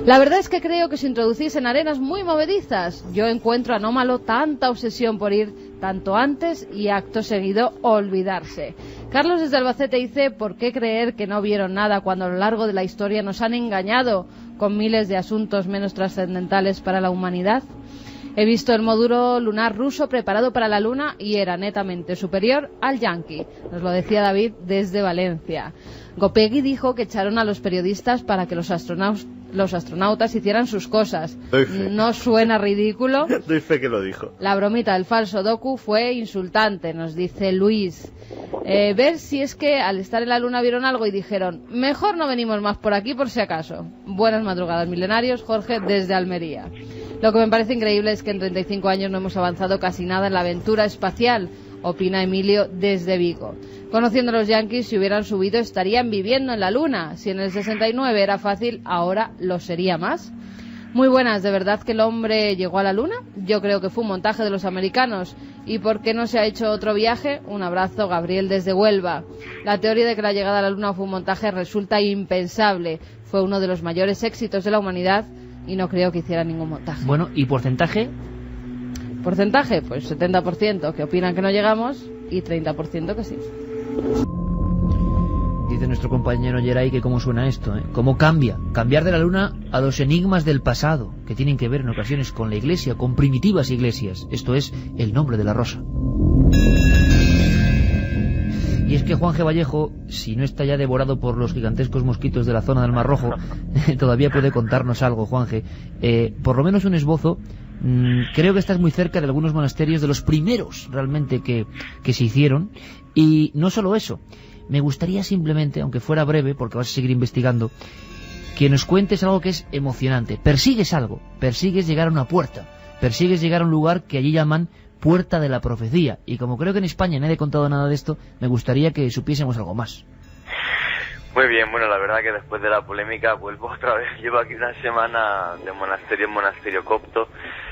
La verdad es que creo que se introducís en arenas muy movedizas. Yo encuentro anómalo tanta obsesión por ir tanto antes y acto seguido olvidarse. Carlos desde Albacete dice: ¿por qué creer que no vieron nada cuando a lo largo de la historia nos han engañado con miles de asuntos menos trascendentales para la humanidad? He visto el módulo lunar ruso preparado para la Luna y era netamente superior al yanqui. Nos lo decía David desde Valencia. Gopegui dijo que echaron a los periodistas para que los astronautas hicieran sus cosas. ¿No suena ridículo? Doy fe que lo dijo. La bromita del falso docu fue insultante, nos dice Luis. Ver si es que al estar en la Luna vieron algo y dijeron: mejor no venimos más por aquí por si acaso. Buenas madrugadas, milenarios. Jorge desde Almería. Lo que me parece increíble es que en 35 años no hemos avanzado casi nada en la aventura espacial, opina Emilio desde Vigo. Conociendo a los yanquis, si hubieran subido estarían viviendo en la Luna. Si en el 69 era fácil, ahora lo sería más. Muy buenas, ¿de verdad que el hombre llegó a la Luna? Yo creo que fue un montaje de los americanos. ¿Y por qué no se ha hecho otro viaje? Un abrazo, Gabriel desde Huelva. La teoría de que la llegada a la Luna fue un montaje resulta impensable. Fue uno de los mayores éxitos de la humanidad y no creo que hiciera ningún montaje. Bueno, ¿y porcentaje? ¿Porcentaje? Pues 70% que opinan que no llegamos y 30% que sí. Dice nuestro compañero Geray que cómo suena esto, ¿eh? Cómo cambia. Cambiar de la Luna a los enigmas del pasado, que tienen que ver en ocasiones con la Iglesia, con primitivas iglesias. Esto es el nombre de la rosa. Y es que Juan G. Vallejo, si no está ya devorado por los gigantescos mosquitos de la zona del Mar Rojo, todavía puede contarnos algo, Juan G. Por lo menos un esbozo. Creo que estás muy cerca de algunos monasterios, de los primeros realmente que se hicieron. Y no solo eso, me gustaría simplemente, aunque fuera breve, porque vas a seguir investigando, que nos cuentes algo que es emocionante. Persigues algo, persigues llegar a una puerta, persigues llegar a un lugar que allí llaman Puerta de la Profecía. Y como creo que en España nadie ha contado nada de esto, me gustaría que supiésemos algo más. Muy bien, bueno, la verdad que después de la polémica vuelvo otra vez. Llevo aquí una semana de monasterio en monasterio copto.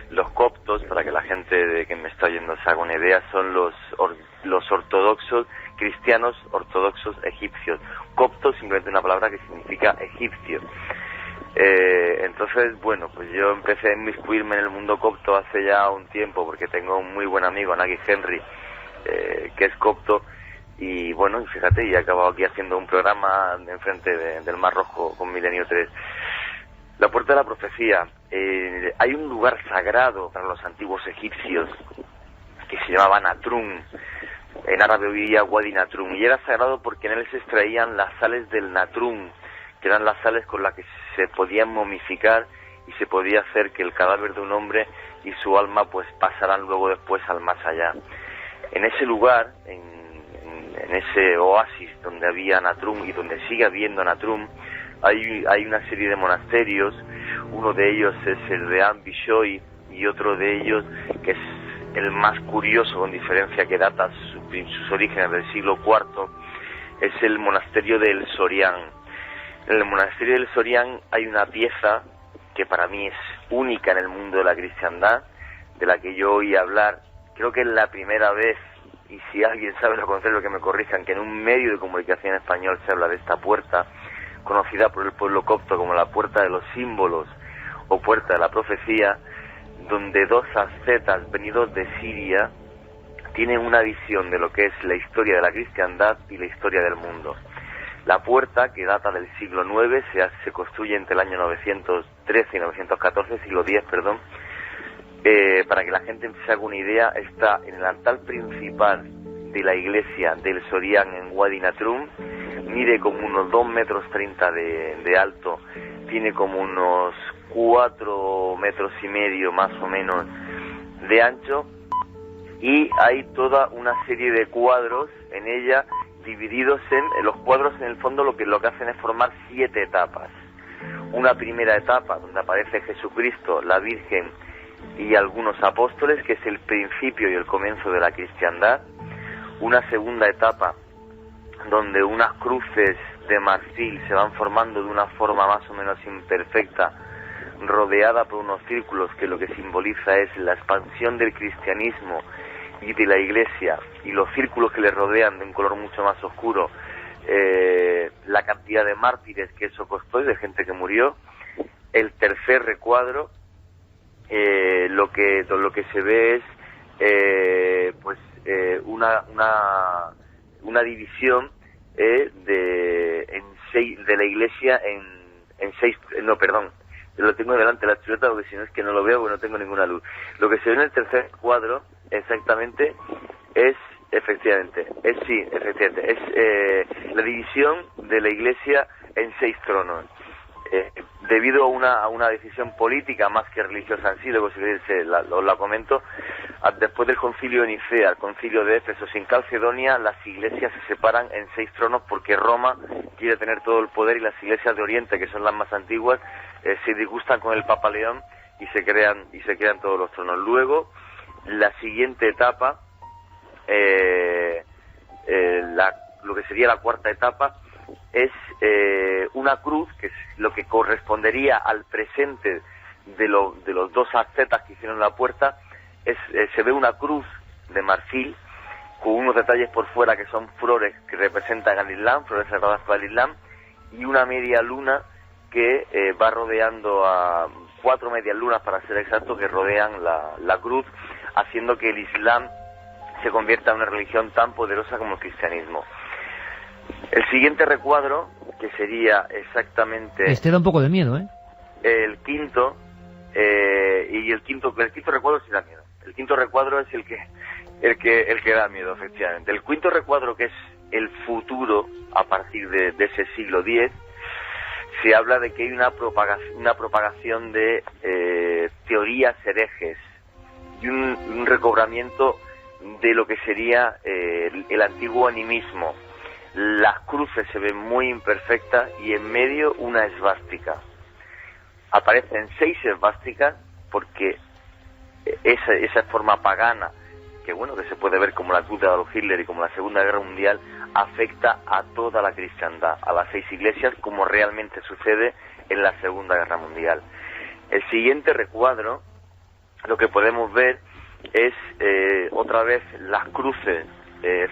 Los coptos, para que la gente de que me está oyendo se haga una idea, son los ortodoxos, cristianos ortodoxos egipcios. Copto simplemente una palabra que significa egipcio. Entonces, bueno, pues yo empecé a inmiscuirme en el mundo copto hace ya un tiempo, porque tengo un muy buen amigo, Nagi Henry, que es copto. Y bueno, fíjate, y he acabado aquí haciendo un programa enfrente del Mar Rojo con Milenio 3. La Puerta de la Profecía. Hay un lugar sagrado para los antiguos egipcios que se llamaba Natrum. En árabe oía Wadi Natrum. Y era sagrado porque en él se extraían las sales del Natrum, que eran las sales con las que se podían momificar y se podía hacer que el cadáver de un hombre y su alma pues pasaran luego después al más allá. En ese lugar, en ese oasis donde había Natrum y donde sigue habiendo Natrum, hay una serie de monasterios. Uno de ellos es el de Ambishoy y otro de ellos, que es el más curioso con diferencia, que data sus orígenes del siglo IV, es el monasterio del Sorián. En el monasterio del Sorián hay una pieza que para mí es única en el mundo de la cristiandad, de la que yo oí hablar, creo que es la primera vez, y si alguien sabe lo contrario que me corrijan, que en un medio de comunicación español se habla de esta puerta, conocida por el pueblo copto como la Puerta de los Símbolos o Puerta de la Profecía, donde dos ascetas venidos de Siria tienen una visión de lo que es la historia de la cristiandad y la historia del mundo. La puerta, que data del siglo IX, se construye entre el año 913 y 914, siglo X, perdón. Para que la gente se haga una idea, está en el altar principal de la iglesia del Sorián en Wadi Natrum. Mide como unos 2,30 metros de alto, tiene como unos 4,5 metros más o menos de ancho, y hay toda una serie de cuadros en ella divididos en los cuadros. En el fondo lo que hacen es formar 7 etapas. Una primera etapa donde aparece Jesucristo, la Virgen y algunos apóstoles, que es el principio y el comienzo de la cristiandad. Una segunda etapa donde unas cruces de marfil se van formando de una forma más o menos imperfecta, rodeada por unos círculos, que lo que simboliza es la expansión del cristianismo y de la iglesia, y los círculos que le rodean de un color mucho más oscuro, la cantidad de mártires que eso costó y de gente que murió. El tercer recuadro, lo que se ve es una división de la iglesia en seis, no, perdón, lo tengo delante de la chuleta porque si no es que no lo veo, porque no tengo ninguna luz. Lo que se ve en el tercer cuadro exactamente es la división de la iglesia en 6 tronos. Debido a una decisión política más que religiosa en sí, luego si queréis os la comento, después del concilio de Nicea, el concilio de Éfeso, sin Calcedonia, las iglesias se separan en 6 tronos porque Roma quiere tener todo el poder, y las iglesias de Oriente, que son las más antiguas, se disgustan con el Papa León y se crean todos los tronos. Luego, la siguiente etapa, lo que sería la cuarta etapa, es una cruz, que es lo que correspondería al presente de los dos ascetas que hicieron la puerta. Se ve una cruz de marfil con unos detalles por fuera que son flores que representan al Islam, flores sagradas para el Islam, y una media luna que va rodeando a 4 medias lunas, para ser exacto, que rodean la cruz, haciendo que el Islam se convierta en una religión tan poderosa como el cristianismo. El siguiente recuadro, que sería exactamente... Este da un poco de miedo, ¿eh? El quinto, y el quinto recuadro sí da miedo. El quinto recuadro es el que da miedo, efectivamente. El quinto recuadro, que es el futuro a partir de ese siglo X, se habla de que hay una propagación de teorías herejes y un recobramiento de lo que sería el antiguo animismo. Las cruces se ven muy imperfectas y en medio una esvástica. Aparecen 6 esvásticas porque esa forma pagana, que se puede ver como la cruz de Adolf Hitler y como la Segunda Guerra Mundial, afecta a toda la cristiandad, a las 6 iglesias, como realmente sucede en la Segunda Guerra Mundial. El siguiente recuadro, lo que podemos ver es otra vez las cruces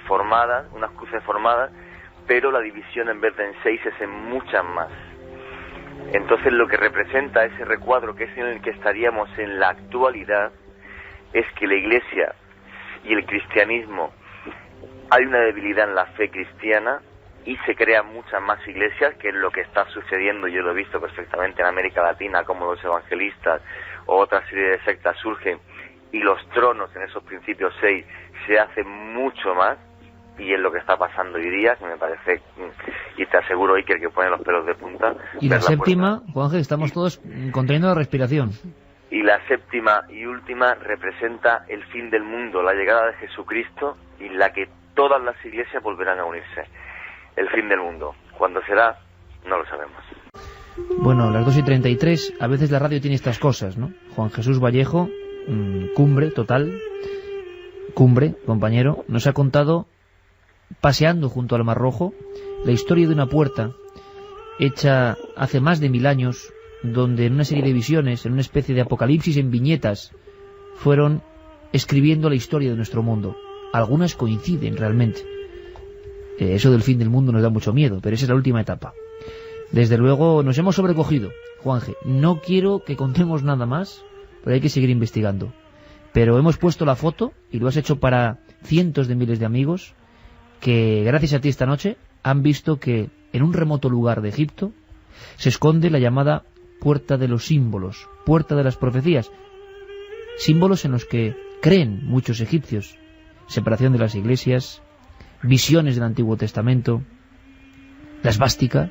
formadas, unas cruces formadas, pero la división en vez de en 6 es en muchas más. Entonces lo que representa ese recuadro, que es en el que estaríamos en la actualidad, es que la Iglesia y el cristianismo, hay una debilidad en la fe cristiana y se crean muchas más iglesias, que es lo que está sucediendo. Yo lo he visto perfectamente en América Latina, como los evangelistas o otra serie de sectas surgen, y los tronos en esos principios 6 se hacen mucho más, y es lo que está pasando hoy día, que me parece, y te aseguro, Iker, que pone los pelos de punta. Y la séptima, Juanje, estamos todos contrayendo la respiración. Y la séptima y última representa el fin del mundo, la llegada de Jesucristo, y la que todas las iglesias volverán a unirse. El fin del mundo. ¿Cuándo será? No lo sabemos. Bueno, las 2:33, a veces la radio tiene estas cosas, ¿no? Juan Jesús Vallejo, cumbre total, cumbre, compañero, nos ha contado, paseando junto al Mar Rojo, la historia de una puerta hecha hace más de 1000 años, donde en una serie de visiones, en una especie de apocalipsis en viñetas, fueron escribiendo la historia de nuestro mundo. Algunas coinciden realmente. Eso del fin del mundo nos da mucho miedo, pero esa es la última etapa. Desde luego nos hemos sobrecogido, Juanje. No quiero que contemos nada más, pero hay que seguir investigando. Pero hemos puesto la foto, y lo has hecho para cientos de miles de amigos, que gracias a ti esta noche han visto que en un remoto lugar de Egipto se esconde la llamada Puerta de los Símbolos, Puerta de las Profecías, símbolos en los que creen muchos egipcios: separación de las iglesias, visiones del Antiguo Testamento, la esvástica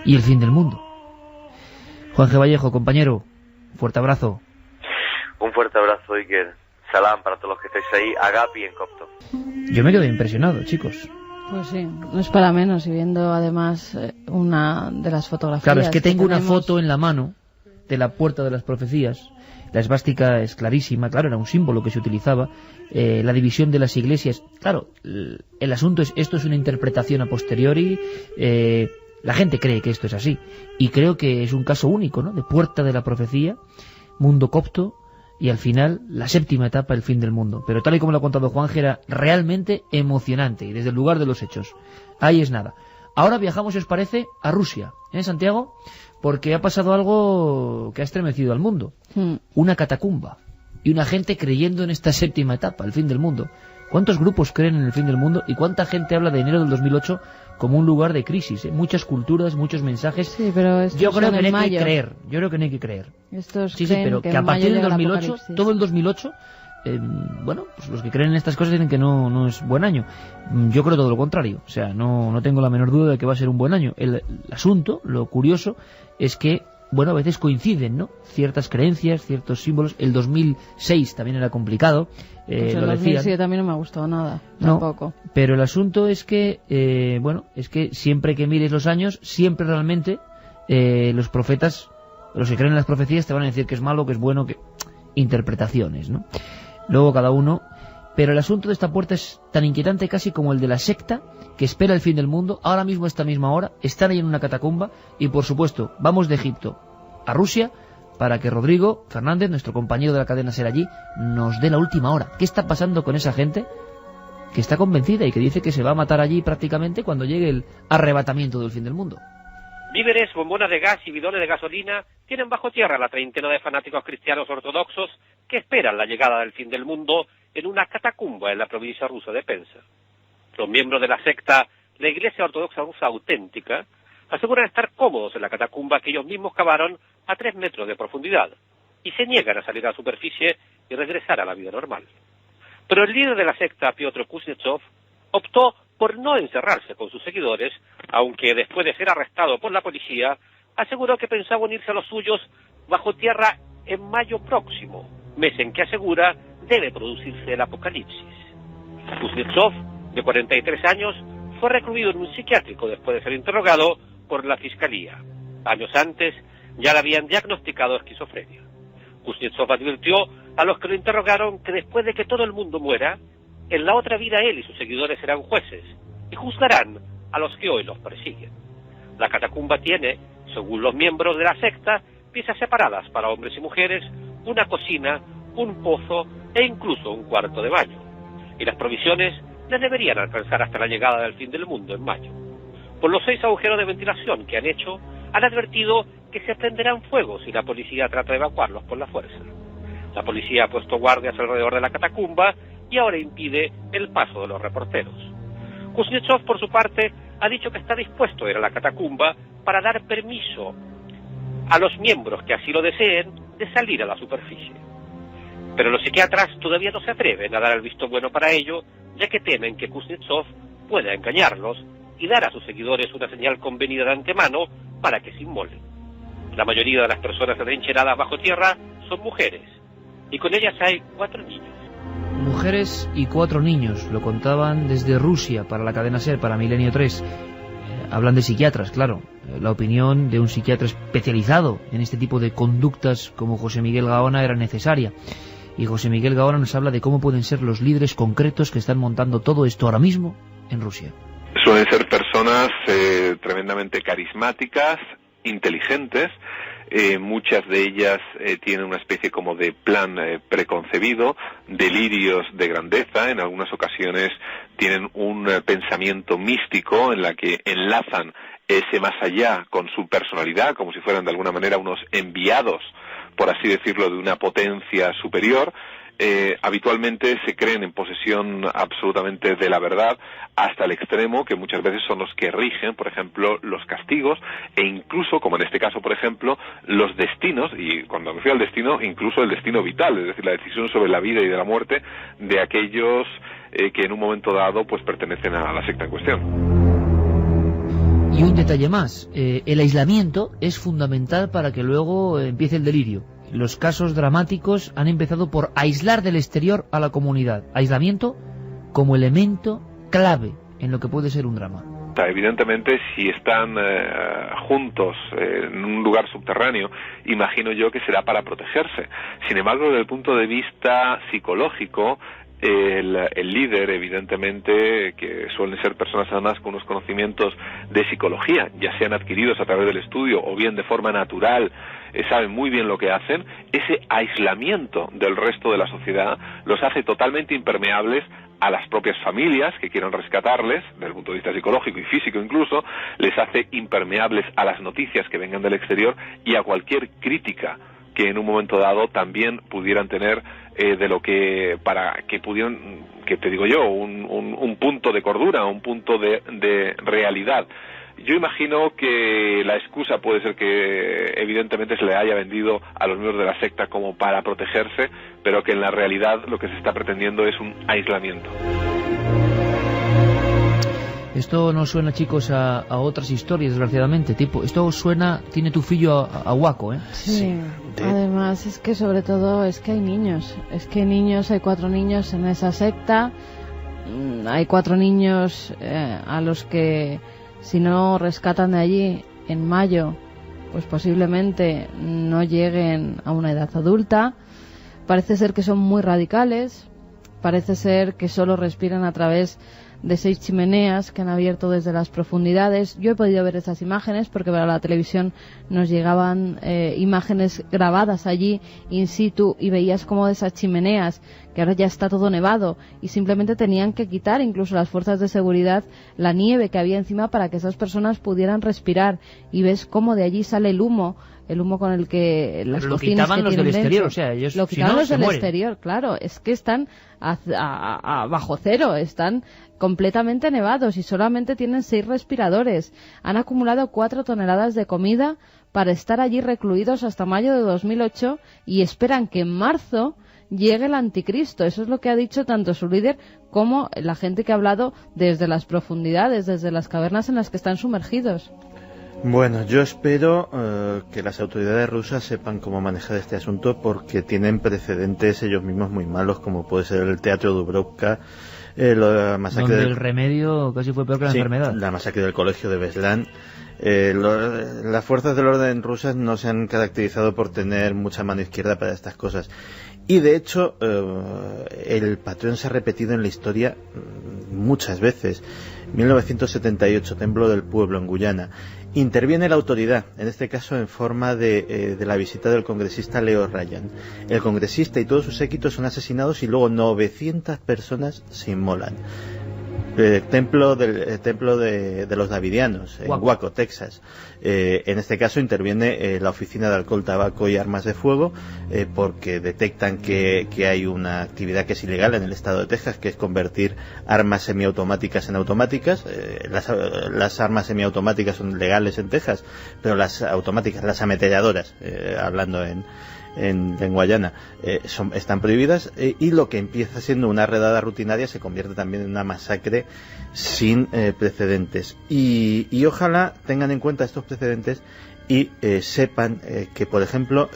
y el fin del mundo. Juanje Vallejo, compañero, fuerte abrazo. Un fuerte abrazo, Iker. Salam para todos los que estáis ahí, Agapi en copto. Yo me quedo impresionado, chicos. Pues sí, no es para menos, y viendo además una de las fotografías. Claro, es que tengo una foto en la mano de la Puerta de las Profecías. La esvástica es clarísima, claro, era un símbolo que se utilizaba. La división de las iglesias, claro, el asunto es, esto es una interpretación a posteriori. La gente cree que esto es así, y creo que es un caso único, ¿no?, de Puerta de la Profecía, mundo copto, y al final la séptima etapa, el fin del mundo. Pero tal y como lo ha contado Juanje, era realmente emocionante, y desde el lugar de los hechos. Ahí es nada. Ahora viajamos, si os parece, a Rusia, Santiago, porque ha pasado algo que ha estremecido al mundo. Una catacumba, y una gente creyendo en esta séptima etapa, el fin del mundo. ¿Cuántos grupos creen en el fin del mundo? ¿Y cuánta gente habla de enero del 2008 como un lugar de crisis? Muchas culturas, muchos mensajes. Sí, pero yo creo que no hay que creer. Yo creo que no hay que creer. Sí, pero que a partir del 2008, todo el 2008, bueno, pues los que creen en estas cosas dicen que no es buen año. Yo creo todo lo contrario. O sea, no tengo la menor duda de que va a ser un buen año. El asunto, lo curioso, es que, bueno, a veces coinciden, ¿no?, ciertas creencias, ciertos símbolos. El 2006 también era complicado, pues lo el 2007 decían. también no me ha gustado nada, No, tampoco. Pero el asunto es que, bueno, es que siempre que mires los años, siempre realmente los profetas Los que creen en las profecías te van a decir que es malo, que es bueno, que... interpretaciones, ¿no? Luego cada uno... Pero el asunto de esta puerta es tan inquietante casi como el de la secta que espera el fin del mundo. Ahora mismo, a esta misma hora, están ahí en una catacumba y, por supuesto, vamos de Egipto a Rusia para que Rodrigo Fernández, nuestro compañero de la cadena SER allí, nos dé la última hora. ¿Qué está pasando con esa gente que está convencida y que dice que se va a matar allí prácticamente cuando llegue el arrebatamiento del fin del mundo? Víveres, bombonas de gas y bidones de gasolina tienen bajo tierra la treintena de fanáticos cristianos ortodoxos que esperan la llegada del fin del mundo en una catacumba en la provincia rusa de Penza. Los miembros de la secta, la Iglesia Ortodoxa Rusa Auténtica, aseguran estar cómodos en la catacumba que ellos mismos cavaron a 3 metros de profundidad y se niegan a salir a la superficie y regresar a la vida normal. Pero el líder de la secta, Piotr Kuznetsov, optó por no encerrarse con sus seguidores, aunque después de ser arrestado por la policía, aseguró que pensaba unirse a los suyos bajo tierra en mayo próximo, mes en que asegura debe producirse el apocalipsis. Kuznetsov, de 43 años, fue recluido en un psiquiátrico después de ser interrogado por la fiscalía. Años antes ya le habían diagnosticado esquizofrenia. Kuznetsov advirtió a los que lo interrogaron que después de que todo el mundo muera, en la otra vida él y sus seguidores serán jueces y juzgarán a los que hoy los persiguen. La catacumba tiene, según los miembros de la secta, piezas separadas para hombres y mujeres, una cocina, un pozo e incluso un cuarto de baño. Y las provisiones les deberían alcanzar hasta la llegada del fin del mundo en mayo. Por los 6 agujeros de ventilación que han hecho, han advertido que se prenderán fuego si la policía trata de evacuarlos por la fuerza. La policía ha puesto guardias alrededor de la catacumba y ahora impide el paso de los reporteros. Kuznetsov, por su parte, ha dicho que está dispuesto a ir a la catacumba para dar permiso a los miembros que así lo deseen de salir a la superficie. Pero los psiquiatras todavía no se atreven a dar el visto bueno para ello, ya que temen que Kuznetsov pueda engañarlos y dar a sus seguidores una señal convenida de antemano para que se inmolen. La mayoría de las personas atrincheradas bajo tierra son mujeres, y con ellas hay 4 niños. Mujeres y 4 niños, lo contaban desde Rusia para la cadena SER, para Milenio 3. Hablan de psiquiatras, claro. La opinión de un psiquiatra especializado en este tipo de conductas como José Miguel Gaona era necesaria. Y José Miguel Gaona nos habla de cómo pueden ser los líderes concretos que están montando todo esto ahora mismo en Rusia. Suelen ser personas tremendamente carismáticas, inteligentes. Muchas de ellas tienen una especie como de plan preconcebido, delirios de grandeza. En algunas ocasiones tienen un pensamiento místico en la que enlazan ese más allá con su personalidad, como si fueran de alguna manera unos enviados, por así decirlo, de una potencia superior. Habitualmente se creen en posesión absolutamente de la verdad hasta el extremo que muchas veces son los que rigen, por ejemplo, los castigos e incluso, como en este caso, por ejemplo, los destinos, y cuando me refiero al destino, incluso el destino vital, es decir, la decisión sobre la vida y de la muerte de aquellos que en un momento dado pues pertenecen a la secta en cuestión. Y un detalle más, el aislamiento es fundamental para que luego empiece el delirio. Los casos dramáticos han empezado por aislar del exterior a la comunidad. Aislamiento como elemento clave en lo que puede ser un drama. Evidentemente, si están juntos en un lugar subterráneo, imagino yo que será para protegerse. Sin embargo, desde el punto de vista psicológico, el líder, evidentemente, que suelen ser personas además con unos conocimientos de psicología, ya sean adquiridos a través del estudio o bien de forma natural, saben muy bien lo que hacen. Ese aislamiento del resto de la sociedad los hace totalmente impermeables a las propias familias que quieran rescatarles, desde el punto de vista psicológico y físico incluso, les hace impermeables a las noticias que vengan del exterior y a cualquier crítica que en un momento dado también pudieran tener de lo que, para que pudieran, que te digo yo, un punto de cordura, un punto de realidad. Yo imagino que la excusa puede ser que evidentemente se le haya vendido a los miembros de la secta como para protegerse, pero que en la realidad lo que se está pretendiendo es un aislamiento. Esto no suena, chicos, a otras historias, desgraciadamente. Esto suena, tiene tufillo a Waco, ¿eh? Sí. Además, es que sobre todo es que hay niños. Es que hay 4 niños en esa secta. Hay 4 niños a los que, si no rescatan de allí en mayo, pues posiblemente no lleguen a una edad adulta. Parece ser que son muy radicales, parece ser que solo respiran a través de 6 chimeneas que han abierto desde las profundidades. Yo he podido ver esas imágenes porque para la televisión nos llegaban imágenes grabadas allí in situ y veías como de esas chimeneas, que ahora ya está todo nevado y simplemente tenían que quitar incluso las fuerzas de seguridad la nieve que había encima para que esas personas pudieran respirar, y ves cómo de allí sale el humo con el que las pero cocinas lo quitaban que los del tienen exterior, dentro, o sea, ellos lo si quitaban no, los se del mueren. exterior, claro, es que están a bajo cero, están completamente nevados y solamente tienen 6 respiradores. Han acumulado 4 toneladas de comida para estar allí recluidos hasta mayo de 2008 y esperan que en marzo llegue el anticristo. Eso es lo que ha dicho tanto su líder como la gente que ha hablado desde las profundidades, desde las cavernas en las que están sumergidos. Bueno, yo espero que las autoridades rusas sepan cómo manejar este asunto, porque tienen precedentes ellos mismos muy malos, como puede ser el teatro Dubrovka, la masacre donde el remedio casi fue peor que la enfermedad. La masacre del colegio de Beslan. Las fuerzas del orden rusas no se han caracterizado por tener mucha mano izquierda para estas cosas. Y de hecho, el patrón se ha repetido en la historia muchas veces. 1978, Templo del Pueblo, en Guyana. Interviene la autoridad, en este caso en forma de la visita del congresista Leo Ryan. El congresista y todos sus séquitos son asesinados y luego 900 personas se inmolan. Templo de los Davidianos, en Waco, Texas. En este caso interviene la Oficina de Alcohol, Tabaco y Armas de Fuego, porque detectan que hay una actividad que es ilegal en el estado de Texas, que es convertir armas semiautomáticas en automáticas. Las armas semiautomáticas son legales en Texas, pero las automáticas, las ametralladoras, hablando en Guayana, están prohibidas, y lo que empieza siendo una redada rutinaria se convierte también en una masacre sin precedentes. Y ojalá tengan en cuenta estos precedentes y sepan que, por ejemplo,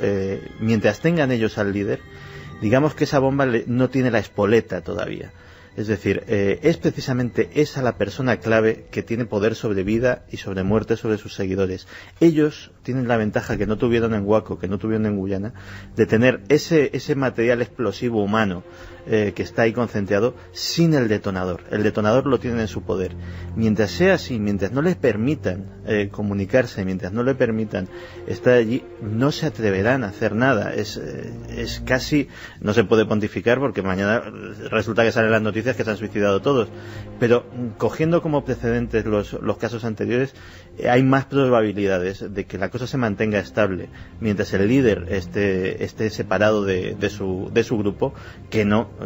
mientras tengan ellos al líder, digamos que esa bomba no tiene la espoleta todavía. Es decir, es precisamente esa la persona clave que tiene poder sobre vida y sobre muerte sobre sus seguidores. Ellos tienen la ventaja que no tuvieron en Waco, que no tuvieron en Guyana, de tener ese material explosivo humano que está ahí concentrado sin el detonador. El detonador lo tienen en su poder. Mientras sea así, mientras no les permitan comunicarse, mientras no les permitan estar allí, no se atreverán a hacer nada. Es casi, no se puede pontificar porque mañana resulta que salen las noticias que se han suicidado todos, pero cogiendo como precedentes los casos anteriores, hay más probabilidades de que la cosa se mantenga estable mientras el líder esté separado de su grupo, que no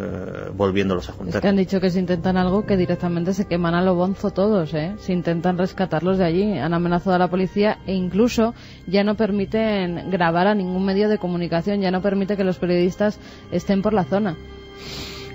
volviéndolos a juntar. Es que han dicho que si intentan algo, que directamente se queman a lo bonzo todos, si intentan rescatarlos de allí. Han amenazado a la policía e incluso ya no permiten grabar a ningún medio de comunicación, ya no permite que los periodistas estén por la zona.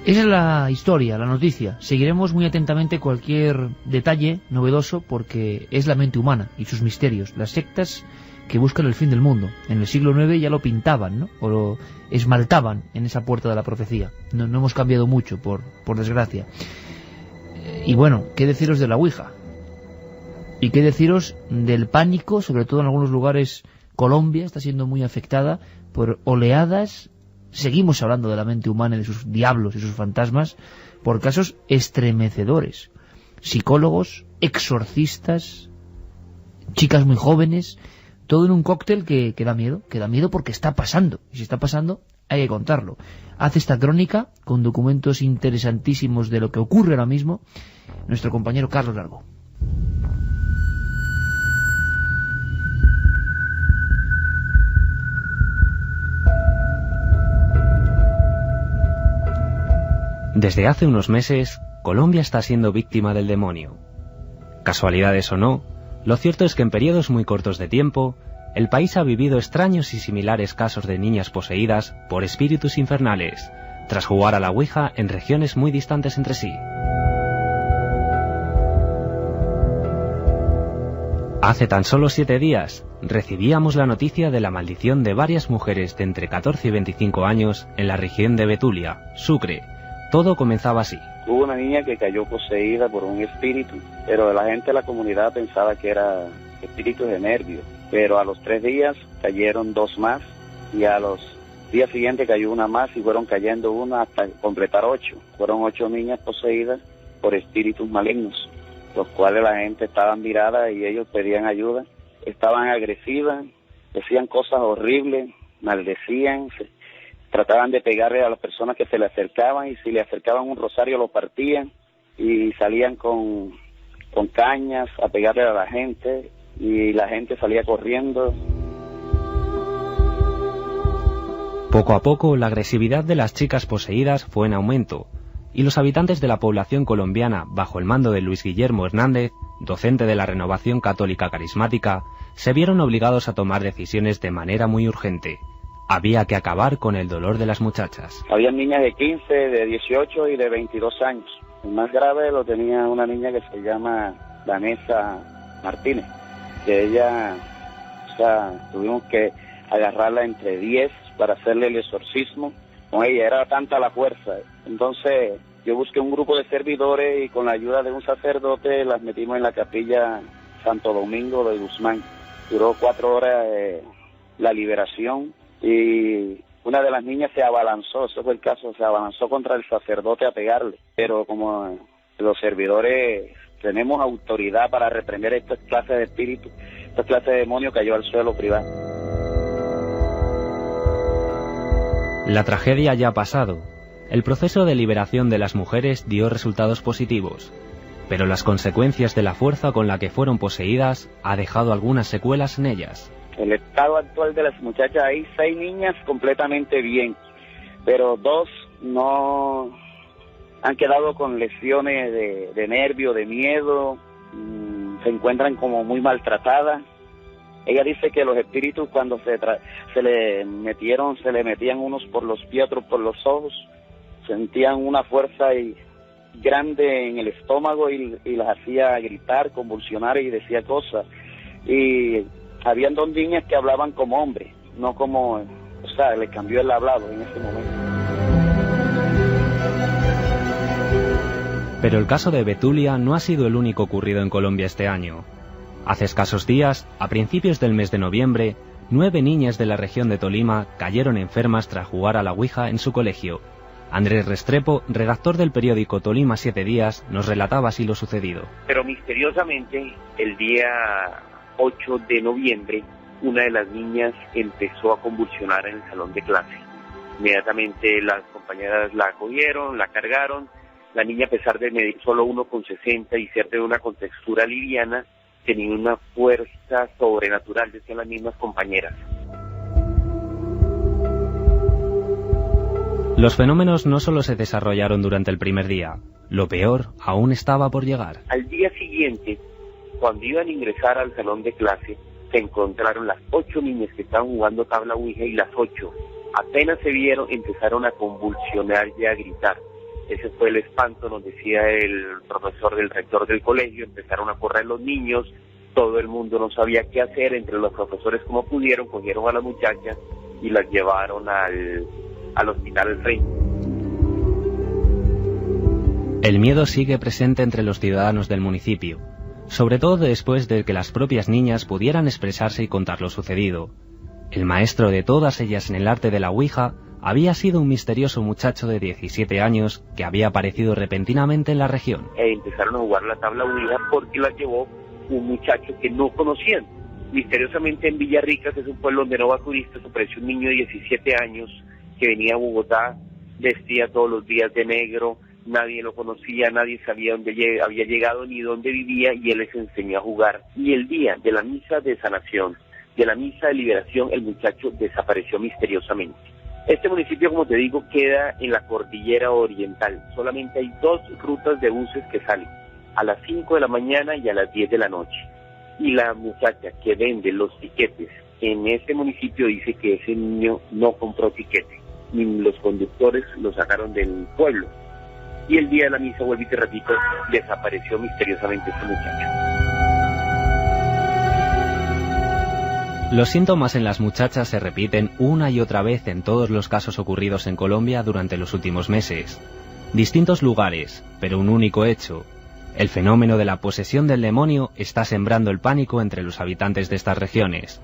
Esa es la historia, la noticia. Seguiremos muy atentamente cualquier detalle novedoso, porque es la mente humana y sus misterios. Las sectas que buscan el fin del mundo. En el siglo IX ya lo pintaban, ¿no? O lo esmaltaban en esa puerta de la profecía. No hemos cambiado mucho, por desgracia. Y bueno, ¿qué deciros de la Ouija? ¿Y qué deciros del pánico? Sobre todo en algunos lugares. Colombia está siendo muy afectada por oleadas. Seguimos hablando de la mente humana y de sus diablos y sus fantasmas por casos estremecedores. Psicólogos, exorcistas, chicas muy jóvenes, todo en un cóctel que da miedo porque está pasando. Y si está pasando, hay que contarlo. Hace esta crónica con documentos interesantísimos de lo que ocurre ahora mismo nuestro compañero Carlos Largo. Desde hace unos meses, Colombia está siendo víctima del demonio. Casualidades o no, lo cierto es que en periodos muy cortos de tiempo, el país ha vivido extraños y similares casos de niñas poseídas por espíritus infernales, tras jugar a la Ouija en regiones muy distantes entre sí. Hace tan solo 7 días, recibíamos la noticia de la maldición de varias mujeres de entre 14 y 25 años en la región de Betulia, Sucre. Todo comenzaba así. Hubo una niña que cayó poseída por un espíritu, pero la gente de la comunidad pensaba que era espíritus de nervios. pero a los 3 días cayeron 2 más, y a los días siguientes cayó una más, y fueron cayendo una hasta completar 8. Fueron 8 niñas poseídas por espíritus malignos, los cuales la gente estaba admirada y ellos pedían ayuda. Estaban agresivas, decían cosas horribles, maldecían, trataban de pegarle a las personas que se le acercaban, y si le acercaban un rosario lo partían, y salían con cañas a pegarle a la gente, y la gente salía corriendo. Poco a poco la agresividad de las chicas poseídas fue en aumento, y los habitantes de la población colombiana, bajo el mando de Luis Guillermo Hernández, docente de la Renovación Católica Carismática, se vieron obligados a tomar decisiones de manera muy urgente. Había que acabar con el dolor de las muchachas. Había niñas de 15, de 18 y de 22 años. El más grave lo tenía una niña que se llama Vanessa Martínez, que ella, tuvimos que agarrarla entre 10 para hacerle el exorcismo. Con ella era tanta la fuerza. Entonces yo busqué un grupo de servidores y con la ayuda de un sacerdote las metimos en la capilla Santo Domingo de Guzmán. Duró 4 horas la liberación, y una de las niñas se abalanzó, ese fue el caso, se abalanzó contra el sacerdote a pegarle. Pero como los servidores tenemos autoridad para reprender estas clases de espíritus, estas clases de demonios, cayó al suelo privado. La tragedia ya ha pasado. El proceso de liberación de las mujeres dio resultados positivos, pero las consecuencias de la fuerza con la que fueron poseídas ha dejado algunas secuelas en ellas. El estado actual de las muchachas, hay 6 niñas completamente bien, pero 2 no han quedado con lesiones de nervio, de miedo, se encuentran como muy maltratadas. Ella dice que los espíritus cuando se le metían unos por los pies, otros por los ojos, sentían una fuerza grande en el estómago y las hacía gritar, convulsionar y decía cosas. Y habían 2 niñas que hablaban como hombres, no como, le cambió el hablado en ese momento. Pero el caso de Betulia no ha sido el único ocurrido en Colombia este año. Hace escasos días, a principios del mes de noviembre, 9 niñas de la región de Tolima cayeron enfermas tras jugar a la Ouija en su colegio. Andrés Restrepo, redactor del periódico Tolima 7 Días, nos relataba así lo sucedido. Pero misteriosamente, el día 8 de noviembre, una de las niñas empezó a convulsionar en el salón de clase. Inmediatamente las compañeras la acogieron, la cargaron. La niña, a pesar de medir solo 1,60 y ser de una contextura liviana, tenía una fuerza sobrenatural, decían las mismas compañeras. Los fenómenos no solo se desarrollaron durante el primer día, lo peor aún estaba por llegar. Al día siguiente, cuando iban a ingresar al salón de clase, se encontraron las 8 niñas que estaban jugando tabla Ouija, y las 8, apenas se vieron, empezaron a convulsionar y a gritar. Ese fue el espanto, nos decía el profesor del rector del colegio. Empezaron a correr los niños, todo el mundo no sabía qué hacer, entre los profesores como pudieron, cogieron a las muchachas y las llevaron al hospital El Rey. El miedo sigue presente entre los ciudadanos del municipio, sobre todo después de que las propias niñas pudieran expresarse y contar lo sucedido. El maestro de todas ellas en el arte de la Ouija había sido un misterioso muchacho de 17 años que había aparecido repentinamente en la región. Empezaron a jugar la tabla Ouija porque la llevó un muchacho que no conocían. Misteriosamente en Villarrica, que es un pueblo donde no va turistas, apareció un niño de 17 años que venía a Bogotá, vestía todos los días de negro, nadie lo conocía, nadie sabía dónde había llegado ni dónde vivía, y él les enseñó a jugar. Y el día de la misa de sanación, de la misa de liberación, el muchacho desapareció misteriosamente. Este municipio, como te digo, queda en la cordillera oriental. Solamente hay 2 rutas de buses que salen, a las 5 de la mañana y a las 10 de la noche. Y la muchacha que vende los tiquetes en este municipio dice que ese niño no compró tiquete, ni los conductores lo sacaron del pueblo. Y el día de la misa, vuelvo y te repito, desapareció misteriosamente este muchacho. Los síntomas en las muchachas se repiten una y otra vez en todos los casos ocurridos en Colombia durante los últimos meses. Distintos lugares, pero un único hecho. El fenómeno de la posesión del demonio está sembrando el pánico entre los habitantes de estas regiones.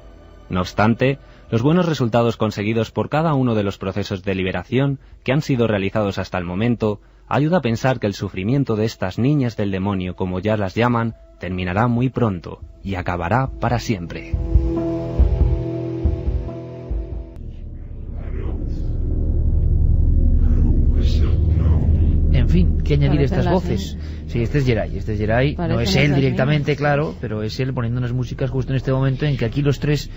No obstante, los buenos resultados conseguidos por cada uno de los procesos de liberación que han sido realizados hasta el momento ayuda a pensar que el sufrimiento de estas niñas del demonio, como ya las llaman, terminará muy pronto y acabará para siempre. En fin, ¿qué añadir a estas voces? Sí, este es Geray, no es él directamente, claro, pero es él poniendo unas músicas justo en este momento en que aquí los tres,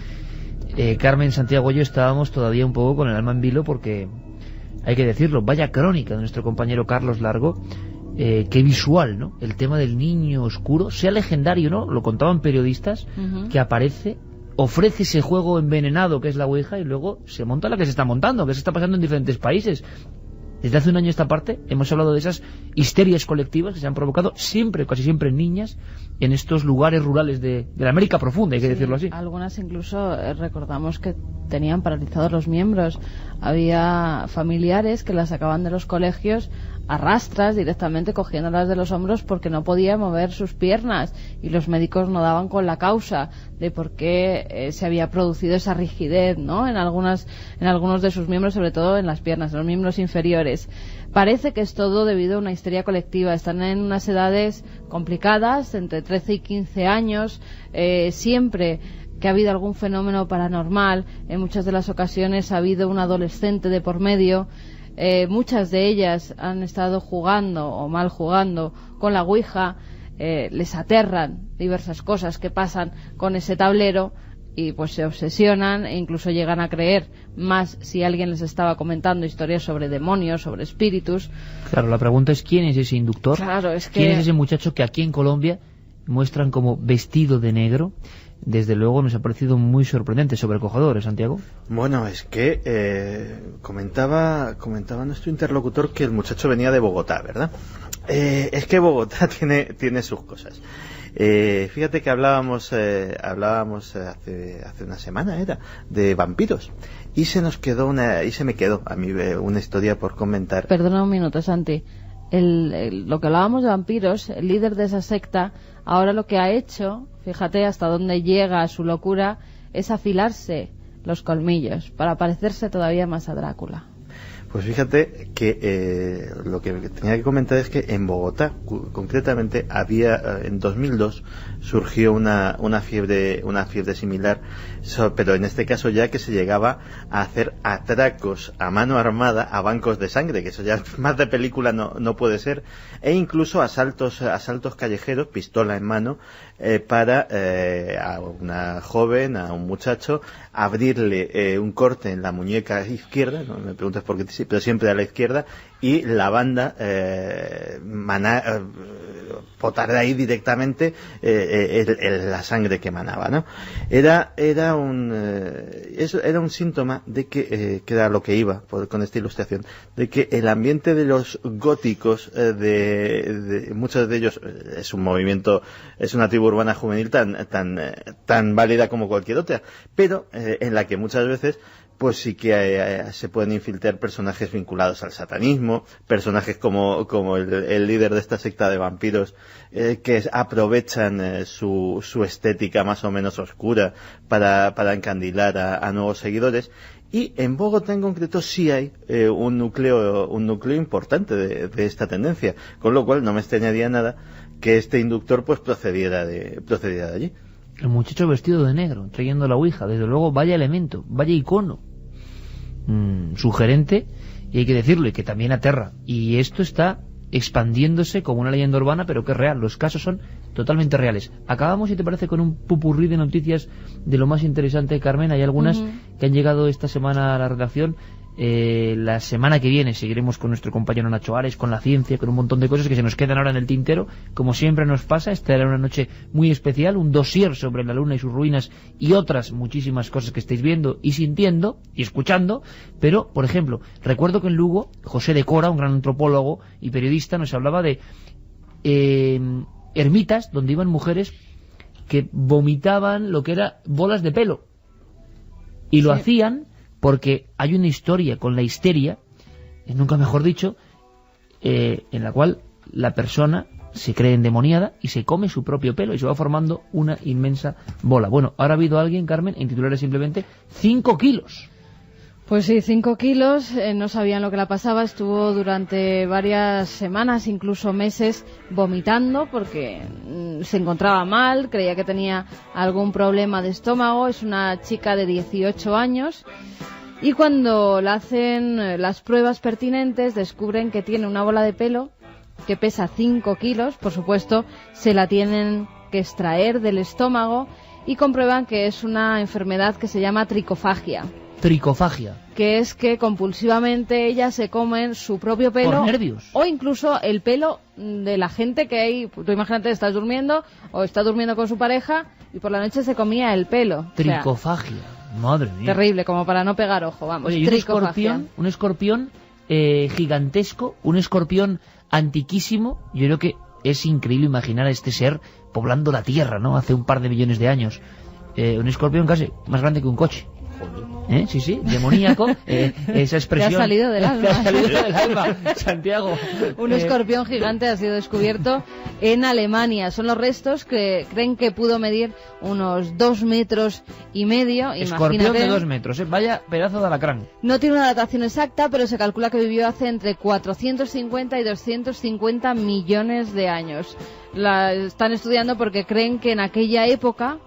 Carmen, Santiago y yo, estábamos todavía un poco con el alma en vilo, porque hay que decirlo, vaya crónica de nuestro compañero Carlos Largo, qué visual, ¿no? El tema del niño oscuro, sea legendario, ¿no? Lo contaban periodistas, que aparece, ofrece ese juego envenenado que es la Ouija y luego se monta la que se está montando, que se está pasando en diferentes países. Desde hace un año a esta parte hemos hablado de esas histerias colectivas que se han provocado siempre, casi siempre en niñas, en estos lugares rurales de la América profunda, hay que decirlo así. Algunas incluso recordamos que tenían paralizados los miembros. Había familiares que las sacaban de los colegios a rastras, directamente cogiéndolas de los hombros porque no podía mover sus piernas, y los médicos no daban con la causa de por qué se había producido esa rigidez, ¿no? en algunos de sus miembros, sobre todo en las piernas, en los miembros inferiores. Parece que es todo debido a una histeria colectiva. Están en unas edades complicadas, entre 13 y 15 años, siempre que ha habido algún fenómeno paranormal, en muchas de las ocasiones ha habido un adolescente de por medio. Muchas de ellas han estado jugando o mal jugando con la Ouija, les aterran diversas cosas que pasan con ese tablero y pues se obsesionan e incluso llegan a creer más si alguien les estaba comentando historias sobre demonios, sobre espíritus. Claro, la pregunta es ¿quién es ese inductor? Claro, es que... ¿Quién es ese muchacho que aquí en Colombia muestran como vestido de negro? Desde luego nos ha parecido muy sorprendente, sobrecogedor, Santiago. Bueno, es que comentaba nuestro interlocutor que el muchacho venía de Bogotá, ¿verdad? Es que Bogotá tiene sus cosas. Fíjate que hablábamos hace una semana de vampiros, y se me quedó a mí una historia por comentar. Perdona un minuto, Santi. Lo que hablábamos de vampiros, el líder de esa secta, ahora lo que ha hecho, fíjate hasta dónde llega su locura, es afilarse los colmillos para parecerse todavía más a Drácula. Pues fíjate que lo que tenía que comentar es que en Bogotá, concretamente, en 2002 surgió una fiebre similar, pero en este caso ya que se llegaba a hacer atracos a mano armada a bancos de sangre, que eso ya más de película no puede ser, e incluso asaltos callejeros, pistola en mano, para a una joven, a un muchacho, abrirle un corte en la muñeca izquierda, no me preguntes por qué, pero siempre a la izquierda, y la banda botar de ahí directamente la sangre que emanaba, ¿no? Era un síntoma de que era lo que iba con esta ilustración, de que el ambiente de los góticos, de muchos de ellos, es un movimiento, es una tribu urbana juvenil tan válida como cualquier otra, pero en la que muchas veces pues sí que se pueden infiltrar personajes vinculados al satanismo, personajes como el líder de esta secta de vampiros, que aprovechan su estética más o menos oscura para encandilar a nuevos seguidores. Y en Bogotá en concreto sí hay un núcleo importante de esta tendencia, con lo cual no me extrañaría nada que este inductor pues procediera de allí. El muchacho vestido de negro, trayendo la Ouija, desde luego vaya elemento, vaya icono sugerente, y hay que decirlo, y que también aterra. Y esto está expandiéndose como una leyenda urbana, pero que es real, los casos son totalmente reales. Acabamos, si te parece, con un pupurrí de noticias de lo más interesante, Carmen. Hay algunas que han llegado esta semana a la redacción. La semana que viene seguiremos con nuestro compañero Nacho Ares, con la ciencia, con un montón de cosas que se nos quedan ahora en el tintero, como siempre nos pasa. Esta era una noche muy especial, un dossier sobre la luna y sus ruinas y otras muchísimas cosas que estáis viendo y sintiendo y escuchando. Pero, por ejemplo, recuerdo que en Lugo, José de Cora, un gran antropólogo y periodista, nos hablaba de ermitas donde iban mujeres que vomitaban lo que era bolas de pelo, y lo hacían porque hay una historia con la histeria, nunca mejor dicho, en la cual la persona se cree endemoniada y se come su propio pelo y se va formando una inmensa bola. Bueno, ahora ha habido alguien, Carmen, en titulares simplemente 5 kilos. Pues sí, 5 kilos, no sabían lo que le pasaba, estuvo durante varias semanas, incluso meses, vomitando porque se encontraba mal, creía que tenía algún problema de estómago. Es una chica de 18 años y cuando le hacen las pruebas pertinentes descubren que tiene una bola de pelo que pesa 5 kilos, por supuesto se la tienen que extraer del estómago y comprueban que es una enfermedad que se llama tricofagia. Tricofagia. Que es que compulsivamente ellas se comen su propio pelo. Por nervios. O incluso el pelo de la gente que hay. Tú imagínate, estás durmiendo o está durmiendo con su pareja y por la noche se comía el pelo. Tricofagia. O sea, madre mía. Terrible, como para no pegar ojo, vamos. Oye, y un escorpión gigantesco, un escorpión antiquísimo. Yo creo que es increíble imaginar a este ser poblando la Tierra, ¿no? Hace un par de millones de años. Un escorpión casi más grande que un coche. Sí, sí, demoníaco, esa expresión. Te ha salido del alma. Te ha salido del alma, Santiago. Un escorpión gigante ha sido descubierto en Alemania. Son los restos que creen que pudo medir unos 2,5 metros. Escorpión de 2 metros, vaya pedazo de alacrán. No tiene una datación exacta, pero se calcula que vivió hace entre 450 y 250 millones de años. La están estudiando porque creen que en aquella época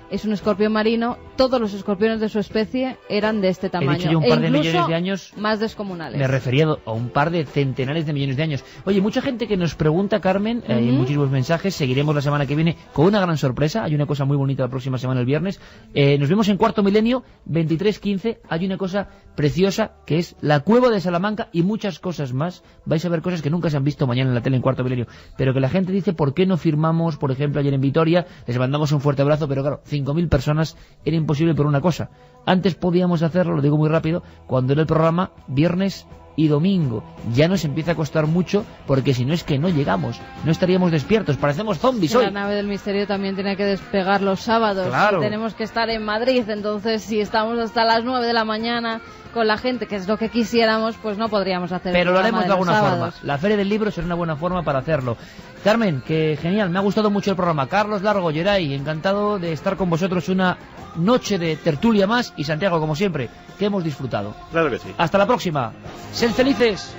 es un escorpión marino, todos los escorpiones de su especie eran de este tamaño. He dicho yo un par de millones de años, más descomunales. Me refería a un par de centenares de millones de años. Oye, mucha gente que nos pregunta, Carmen, hay muchísimos mensajes, seguiremos la semana que viene con una gran sorpresa, hay una cosa muy bonita la próxima semana, el viernes. Nos vemos en Cuarto Milenio, 23:15, hay una cosa preciosa que es la Cueva de Salamanca y muchas cosas más. Vais a ver cosas que nunca se han visto mañana en la tele en Cuarto Milenio, pero que la gente dice, ¿por qué no firmamos, por ejemplo, ayer en Vitoria? Les mandamos un fuerte abrazo, pero claro, 5.000 personas era imposible por una cosa. Antes podíamos hacerlo, lo digo muy rápido, cuando era el programa viernes y domingo. Ya nos empieza a costar mucho porque si no es que no llegamos, no estaríamos despiertos, parecemos zombies hoy. La nave del misterio también tiene que despegar los sábados. Claro. Tenemos que estar en Madrid, entonces si estamos hasta las 9 de la mañana con la gente, que es lo que quisiéramos, pues no podríamos hacer. Pero lo haremos de alguna forma. La Feria del Libro será una buena forma para hacerlo. Carmen, que genial, me ha gustado mucho el programa. Carlos Largo, Geray, encantado de estar con vosotros una noche de tertulia más. Y Santiago, como siempre, que hemos disfrutado. Claro que sí. Hasta la próxima. Sed felices.